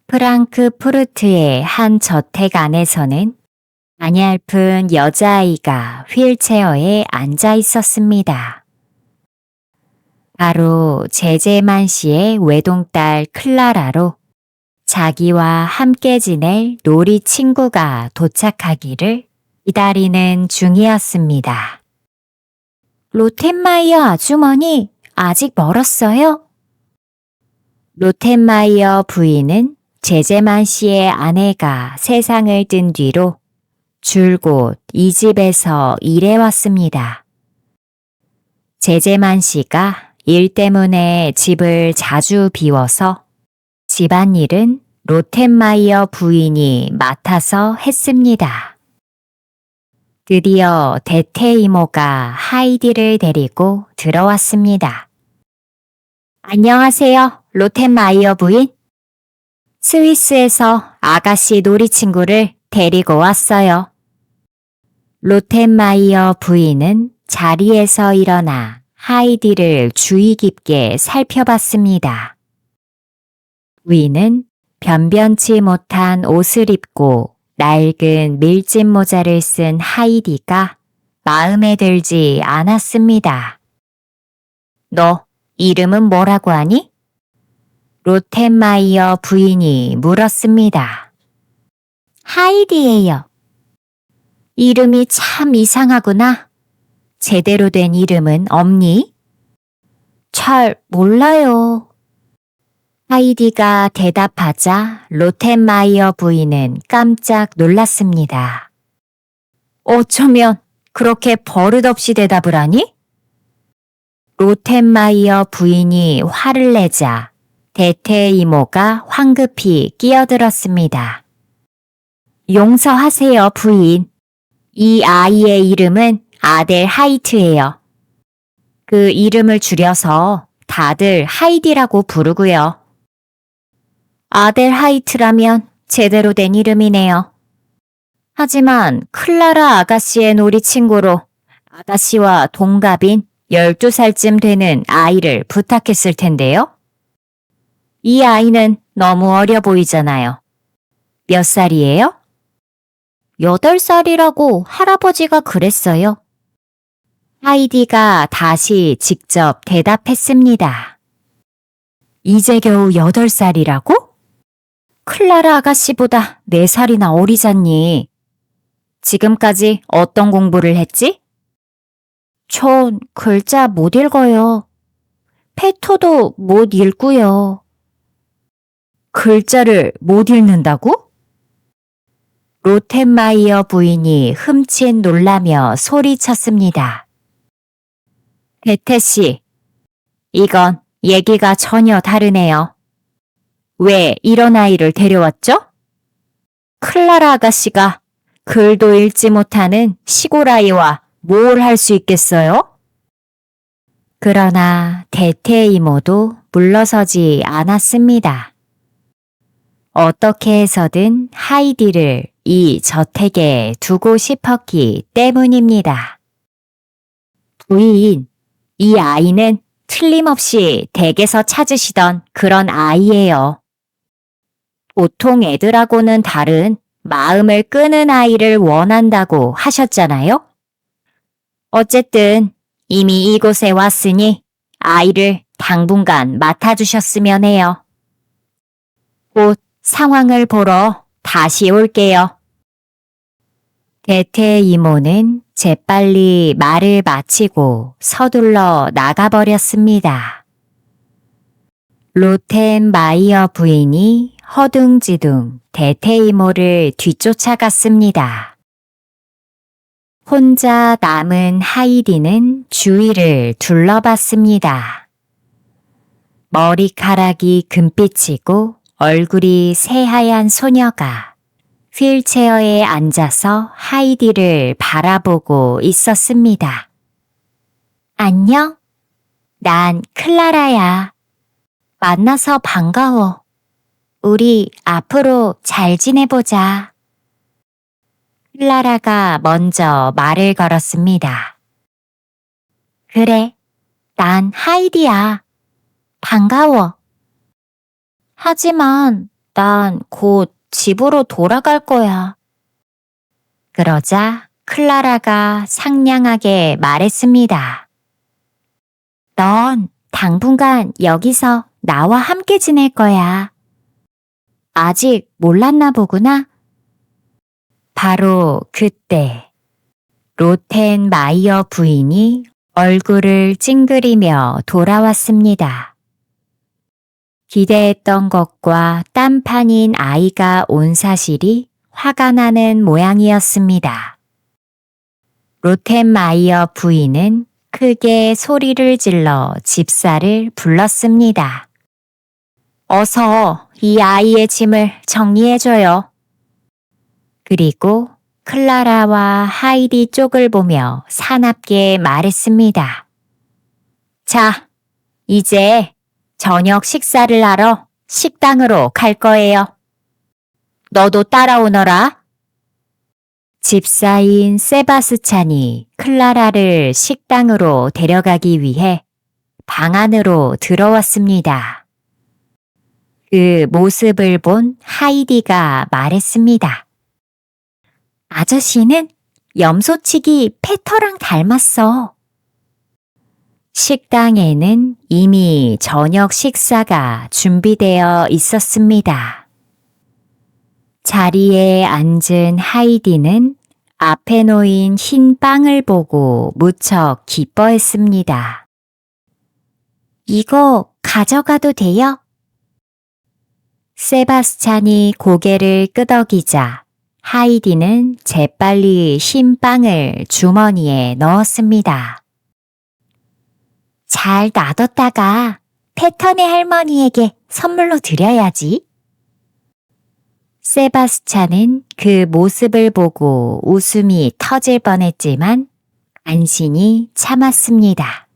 프랑크푸르트의 한 저택 안에서는 가냘픈 여자아이가 휠체어에 앉아 있었습니다. 바로 제제만 씨의 외동딸 클라라로 자기와 함께 지낼 놀이 친구가 도착하기를 기다리는 중이었습니다. 로텐마이어 아주머니, 아직 멀었어요? 로텐마이어 부인은 제제만 씨의 아내가 세상을 뜬 뒤로 줄곧 이 집에서 일해왔습니다. 제제만 씨가 일 때문에 집을 자주 비워서 집안일은 로텐마이어 부인이 맡아서 했습니다. 드디어 대퇴 이모가 하이디를 데리고 들어왔습니다. 안녕하세요, 로텐마이어 부인. 스위스에서 아가씨 놀이 친구를 데리고 왔어요. 로텐마이어 부인은 자리에서 일어나 하이디를 주의 깊게 살펴봤습니다. 부인은 변변치 못한 옷을 입고 낡은 밀짚 모자를 쓴 하이디가 마음에 들지 않았습니다. 너 이름은 뭐라고 하니? 로텐마이어 부인이 물었습니다. 하이디예요. 이름이 참 이상하구나. 제대로 된 이름은 없니? 잘 몰라요. 하이디가 대답하자 로텐마이어 부인은 깜짝 놀랐습니다. 어쩌면 그렇게 버릇없이 대답을 하니? 로텐마이어 부인이 화를 내자 대퇴 이모가 황급히 끼어들었습니다. 용서하세요, 부인. 이 아이의 이름은 아델 하이트예요. 그 이름을 줄여서 다들 하이디라고 부르고요. 아델 하이트라면 제대로 된 이름이네요. 하지만 클라라 아가씨의 놀이 친구로 아가씨와 동갑인 12살쯤 되는 아이를 부탁했을 텐데요. 이 아이는 너무 어려 보이잖아요. 몇 살이에요? 8살이라고 할아버지가 그랬어요. 하이디가 다시 직접 대답했습니다. 이제 겨우 8살이라고? 클라라 아가씨보다 4살이나 어리잖니. 지금까지 어떤 공부를 했지? 전 글자 못 읽어요. 페토도 못 읽고요. 글자를 못 읽는다고? 로텐마이어 부인이 흠칫 놀라며 소리쳤습니다. 대퇴 씨, 이건 얘기가 전혀 다르네요. 왜 이런 아이를 데려왔죠? 클라라 아가씨가 글도 읽지 못하는 시골 아이와 뭘 할 수 있겠어요? 그러나 대퇴 이모도 물러서지 않았습니다. 어떻게 해서든 하이디를 이 저택에 두고 싶었기 때문입니다. 부인, 이 아이는 틀림없이 댁에서 찾으시던 그런 아이예요. 보통 애들하고는 다른 마음을 끄는 아이를 원한다고 하셨잖아요? 어쨌든 이미 이곳에 왔으니 아이를 당분간 맡아주셨으면 해요. 곧 상황을 보러 다시 올게요. 대퇴 이모는 재빨리 말을 마치고 서둘러 나가버렸습니다. 로텐마이어 부인이 허둥지둥 대퇴이모를 뒤쫓아갔습니다. 혼자 남은 하이디는 주위를 둘러봤습니다. 머리카락이 금빛이고 얼굴이 새하얀 소녀가 휠체어에 앉아서 하이디를 바라보고 있었습니다. 안녕? 난 클라라야. 만나서 반가워. 우리 앞으로 잘 지내보자. 클라라가 먼저 말을 걸었습니다. 그래, 난 하이디야. 반가워. 하지만 난 곧 집으로 돌아갈 거야. 그러자 클라라가 상냥하게 말했습니다. 넌 당분간 여기서 나와 함께 지낼 거야. 아직 몰랐나 보구나. 바로 그때 로텐마이어 부인이 얼굴을 찡그리며 돌아왔습니다. 기대했던 것과 딴판인 아이가 온 사실이 화가 나는 모양이었습니다. 로텐마이어 부인은 크게 소리를 질러 집사를 불렀습니다. 어서 이 아이의 짐을 정리해줘요. 그리고 클라라와 하이디 쪽을 보며 사납게 말했습니다. 자, 이제 저녁 식사를 하러 식당으로 갈 거예요. 너도 따라오너라. 집사인 세바스찬이 클라라를 식당으로 데려가기 위해 방 안으로 들어왔습니다. 그 모습을 본 하이디가 말했습니다. 아저씨는 염소치기 페터랑 닮았어. 식당에는 이미 저녁 식사가 준비되어 있었습니다. 자리에 앉은 하이디는 앞에 놓인 흰 빵을 보고 무척 기뻐했습니다. 이거 가져가도 돼요? 세바스찬이 고개를 끄덕이자 하이디는 재빨리 흰 빵을 주머니에 넣었습니다. 잘 놔뒀다가 패턴의 할머니에게 선물로 드려야지. 세바스찬은 그 모습을 보고 웃음이 터질 뻔했지만 간신히 참았습니다.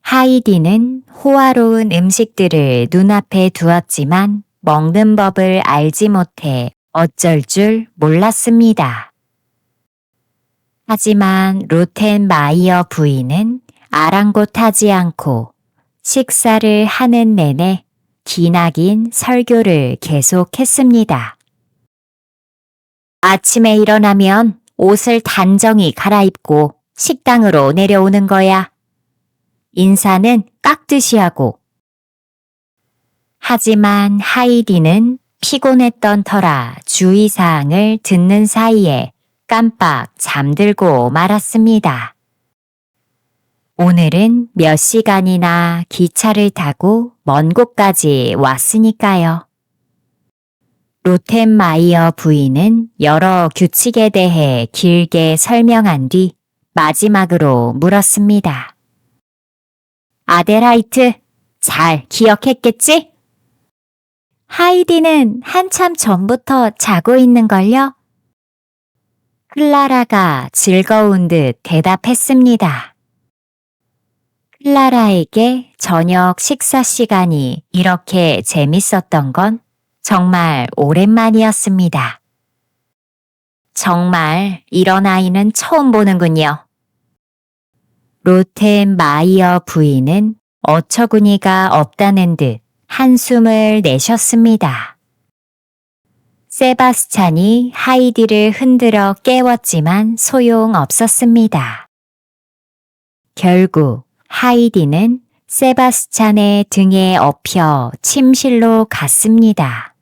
하이디는 호화로운 음식들을 눈앞에 두었지만 먹는 법을 알지 못해 어쩔 줄 몰랐습니다. 하지만 로텐마이어 부인은 아랑곳하지 않고 식사를 하는 내내 기나긴 설교를 계속했습니다. 아침에 일어나면 옷을 단정히 갈아입고 식당으로 내려오는 거야. 인사는 깍듯이 하고. 하지만 하이디는 피곤했던 터라 주의사항을 듣는 사이에 깜빡 잠들고 말았습니다. 오늘은 몇 시간이나 기차를 타고 먼 곳까지 왔으니까요. 로텐마이어 부인은 여러 규칙에 대해 길게 설명한 뒤 마지막으로 물었습니다. 아델하이트, 잘 기억했겠지? 하이디는 한참 전부터 자고 있는걸요? 클라라가 즐거운 듯 대답했습니다. 클라라에게 저녁 식사 시간이 이렇게 재밌었던 건 정말 오랜만이었습니다. 정말 이런 아이는 처음 보는군요. 로텐마이어 부인은 어처구니가 없다는 듯 한숨을 내셨습니다. 세바스찬이 하이디를 흔들어 깨웠지만 소용없었습니다. 결국 하이디는 세바스찬의 등에 엎여 침실로 갔습니다.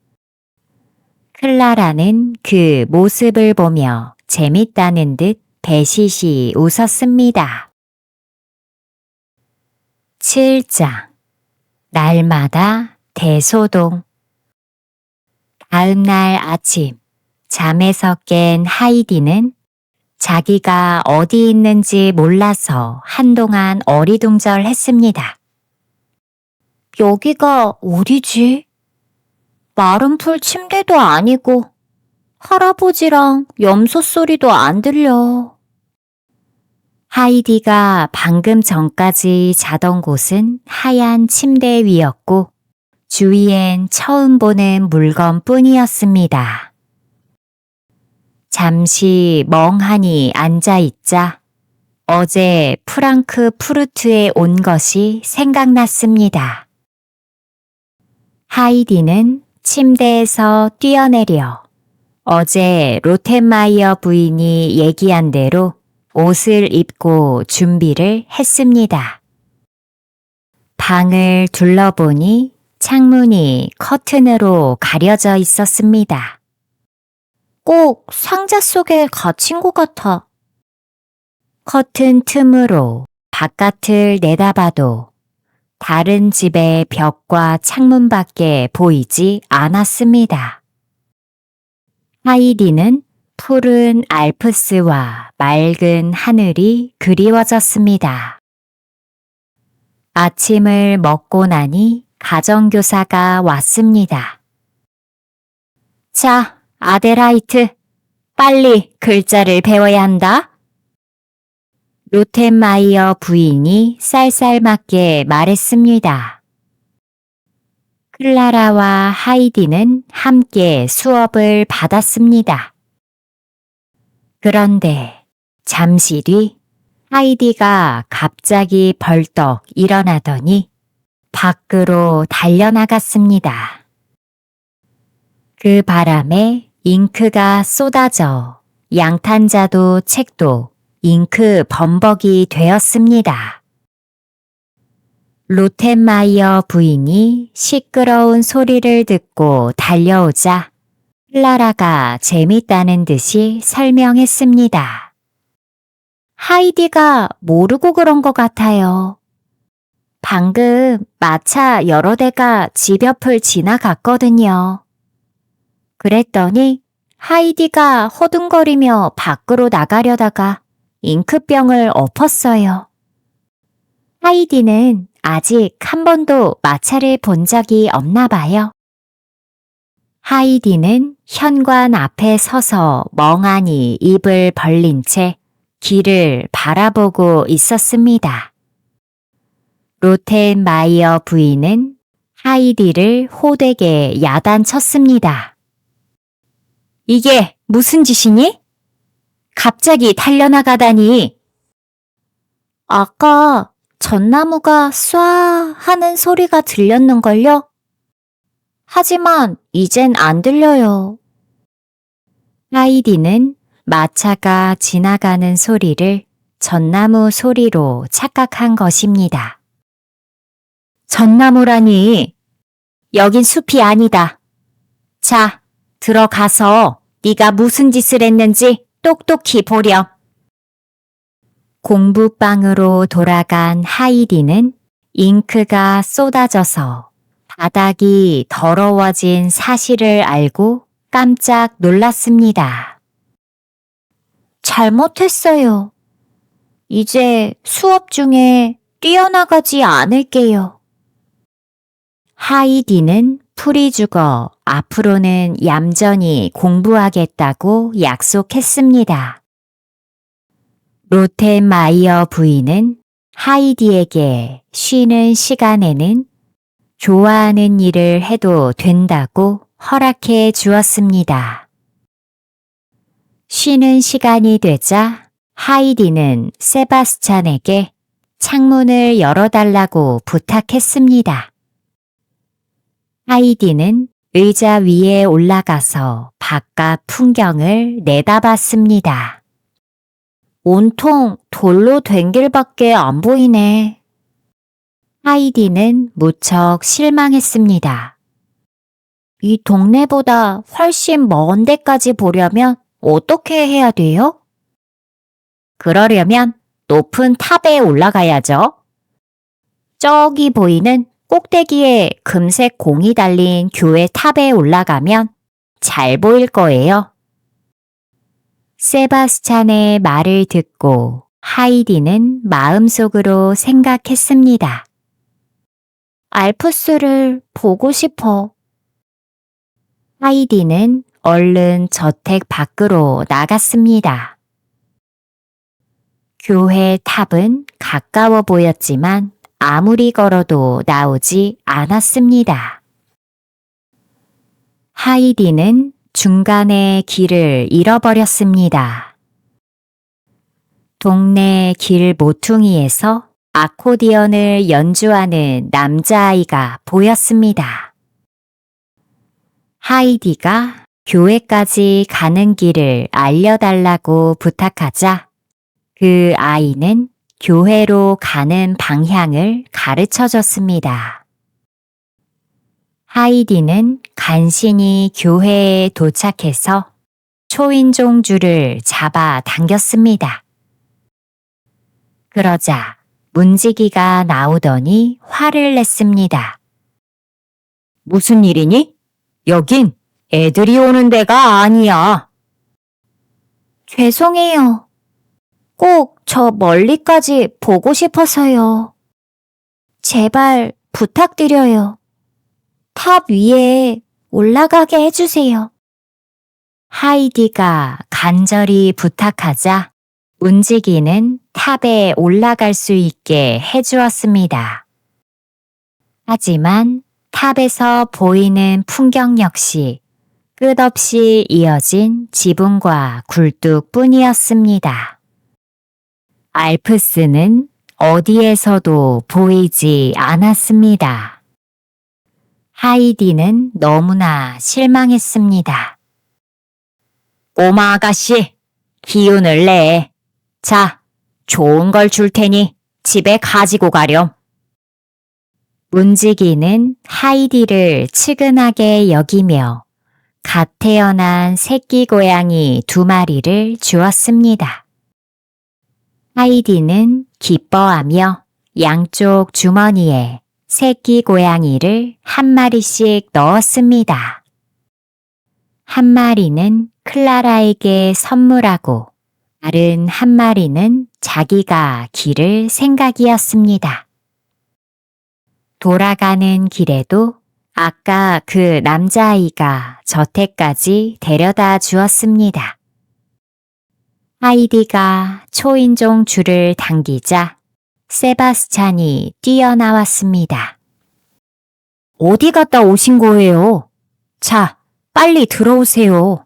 클라라는 그 모습을 보며 재밌다는 듯 배시시 웃었습니다. 7장 날마다 대소동 다음 날 아침, 잠에서 깬 하이디는 자기가 어디 있는지 몰라서 한동안 어리둥절했습니다. 여기가 어디지? 마른 풀 침대도 아니고 할아버지랑 염소 소리도 안 들려. 하이디가 방금 전까지 자던 곳은 하얀 침대 위였고 주위엔 처음 보는 물건뿐이었습니다. 잠시 멍하니 앉아있자 어제 프랑크푸르트에 온 것이 생각났습니다. 하이디는 침대에서 뛰어내려 어제 로텐마이어 부인이 얘기한 대로 옷을 입고 준비를 했습니다. 방을 둘러보니 창문이 커튼으로 가려져 있었습니다. 꼭 상자 속에 갇힌 것 같아. 커튼 틈으로 바깥을 내다봐도 다른 집의 벽과 창문밖에 보이지 않았습니다. 하이디는 푸른 알프스와 맑은 하늘이 그리워졌습니다. 아침을 먹고 나니 가정교사가 왔습니다. 자, 아델하이트, 빨리 글자를 배워야 한다. 로텐마이어 부인이 쌀쌀맞게 말했습니다. 클라라와 하이디는 함께 수업을 받았습니다. 그런데 잠시 뒤 하이디가 갑자기 벌떡 일어나더니 밖으로 달려나갔습니다. 그 바람에 잉크가 쏟아져 양탄자도 책도 잉크 범벅이 되었습니다. 로텐마이어 부인이 시끄러운 소리를 듣고 달려오자 클라라가 재밌다는 듯이 설명했습니다. 하이디가 모르고 그런 것 같아요. 방금 마차 여러 대가 집 옆을 지나갔거든요. 그랬더니 하이디가 허둥거리며 밖으로 나가려다가 잉크병을 엎었어요. 하이디는 아직 한 번도 마차를 본 적이 없나 봐요. 하이디는 현관 앞에 서서 멍하니 입을 벌린 채 길을 바라보고 있었습니다. 로텐마이어 부인은 하이디를 호되게 야단쳤습니다. 이게 무슨 짓이니? 갑자기 달려나가다니. 아까 전나무가 쏴 하는 소리가 들렸는걸요? 하지만 이젠 안 들려요. 하이디는 마차가 지나가는 소리를 전나무 소리로 착각한 것입니다. 전나무라니, 여긴 숲이 아니다. 자, 들어가서 네가 무슨 짓을 했는지 똑똑히 보렴. 공부방으로 돌아간 하이디는 잉크가 쏟아져서 바닥이 더러워진 사실을 알고 깜짝 놀랐습니다. 잘못했어요. 이제 수업 중에 뛰어나가지 않을게요. 하이디는 풀이 죽어 앞으로는 얌전히 공부하겠다고 약속했습니다. 로텐마이어 부인은 하이디에게 쉬는 시간에는 좋아하는 일을 해도 된다고 허락해 주었습니다. 쉬는 시간이 되자 하이디는 세바스찬에게 창문을 열어달라고 부탁했습니다. 하이디는 의자 위에 올라가서 바깥 풍경을 내다봤습니다. 온통 돌로 된 길밖에 안 보이네. 하이디는 무척 실망했습니다. 이 동네보다 훨씬 먼 데까지 보려면 어떻게 해야 돼요? 그러려면 높은 탑에 올라가야죠. 저기 보이는 꼭대기에 금색 공이 달린 교회 탑에 올라가면 잘 보일 거예요. 세바스찬의 말을 듣고 하이디는 마음속으로 생각했습니다. 알프스를 보고 싶어. 하이디는 얼른 저택 밖으로 나갔습니다. 교회 탑은 가까워 보였지만 아무리 걸어도 나오지 않았습니다. 하이디는 중간에 길을 잃어버렸습니다. 동네 길 모퉁이에서 아코디언을 연주하는 남자아이가 보였습니다. 하이디가 교회까지 가는 길을 알려달라고 부탁하자 그 아이는 교회로 가는 방향을 가르쳐줬습니다. 하이디는 간신히 교회에 도착해서 초인종 줄을 잡아 당겼습니다. 그러자 문지기가 나오더니 화를 냈습니다. 무슨 일이니? 여긴 애들이 오는 데가 아니야. 죄송해요. 꼭 저 멀리까지 보고 싶어서요. 제발 부탁드려요. 탑 위에 올라가게 해주세요. 하이디가 간절히 부탁하자 문지기는 탑에 올라갈 수 있게 해주었습니다. 하지만 탑에서 보이는 풍경 역시 끝없이 이어진 지붕과 굴뚝뿐이었습니다. 알프스는 어디에서도 보이지 않았습니다. 하이디는 너무나 실망했습니다. 꼬마 아가씨, 기운을 내. 자, 좋은 걸 줄 테니 집에 가지고 가렴. 문지기는 하이디를 측은하게 여기며 갓 태어난 새끼 고양이 2마리를 주었습니다. 하이디는 기뻐하며 양쪽 주머니에 새끼 고양이를 1마리씩 넣었습니다. 1마리는 클라라에게 선물하고 다른 1마리는 자기가 기를 생각이었습니다. 돌아가는 길에도 아까 그 남자아이가 저택까지 데려다 주었습니다. 하이디가 초인종 줄을 당기자 세바스찬이 뛰어나왔습니다. 어디 갔다 오신 거예요? 자, 빨리 들어오세요.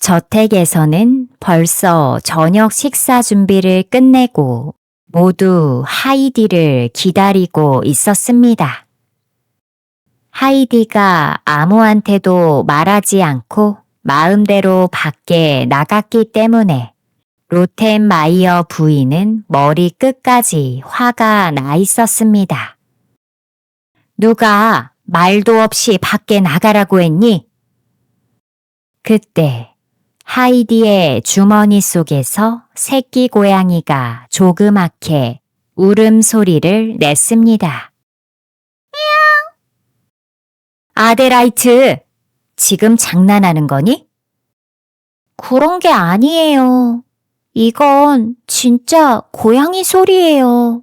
저택에서는 벌써 저녁 식사 준비를 끝내고 모두 하이디를 기다리고 있었습니다. 하이디가 아무한테도 말하지 않고 마음대로 밖에 나갔기 때문에 로텐마이어 부인은 머리 끝까지 화가 나 있었습니다. 누가 말도 없이 밖에 나가라고 했니? 그때 하이디의 주머니 속에서 새끼 고양이가 조그맣게 울음소리를 냈습니다. 아데라이트, 지금 장난하는 거니? 그런 게 아니에요. 이건 진짜 고양이 소리예요.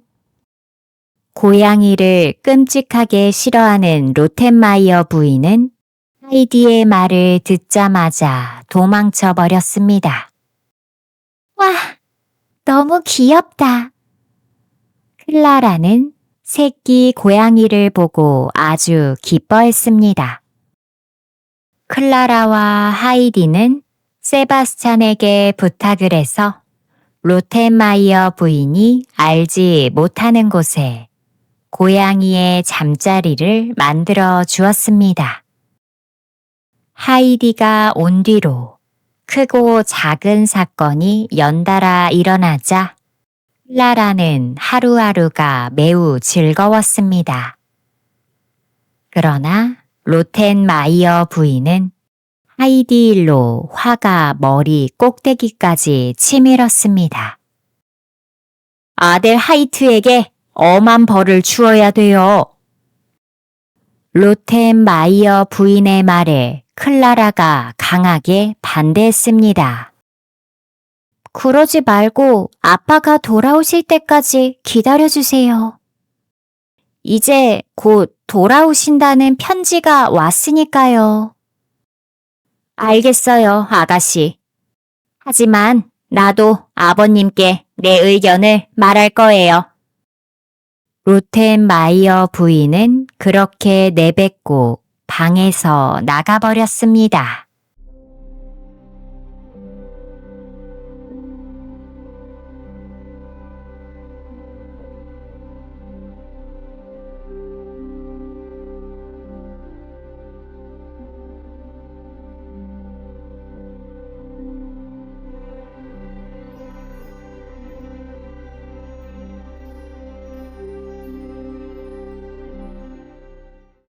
고양이를 끔찍하게 싫어하는 로텐마이어 부인은 하이디의 말을 듣자마자 도망쳐 버렸습니다. 와, 너무 귀엽다. 클라라는 새끼 고양이를 보고 아주 기뻐했습니다. 클라라와 하이디는 세바스찬에게 부탁을 해서 로텐마이어 부인이 알지 못하는 곳에 고양이의 잠자리를 만들어 주었습니다. 하이디가 온 뒤로 크고 작은 사건이 연달아 일어나자 클라라는 하루하루가 매우 즐거웠습니다. 그러나 로텐마이어 부인은 하이디 일로 화가 머리 꼭대기까지 치밀었습니다. 아델 하이트에게 엄한 벌을 주어야 돼요. 로텐마이어 부인의 말에 클라라가 강하게 반대했습니다. 그러지 말고 아빠가 돌아오실 때까지 기다려주세요. 이제 곧 돌아오신다는 편지가 왔으니까요. 알겠어요, 아가씨. 하지만 나도 아버님께 내 의견을 말할 거예요. 로텐마이어 부인은 그렇게 내뱉고 방에서 나가버렸습니다.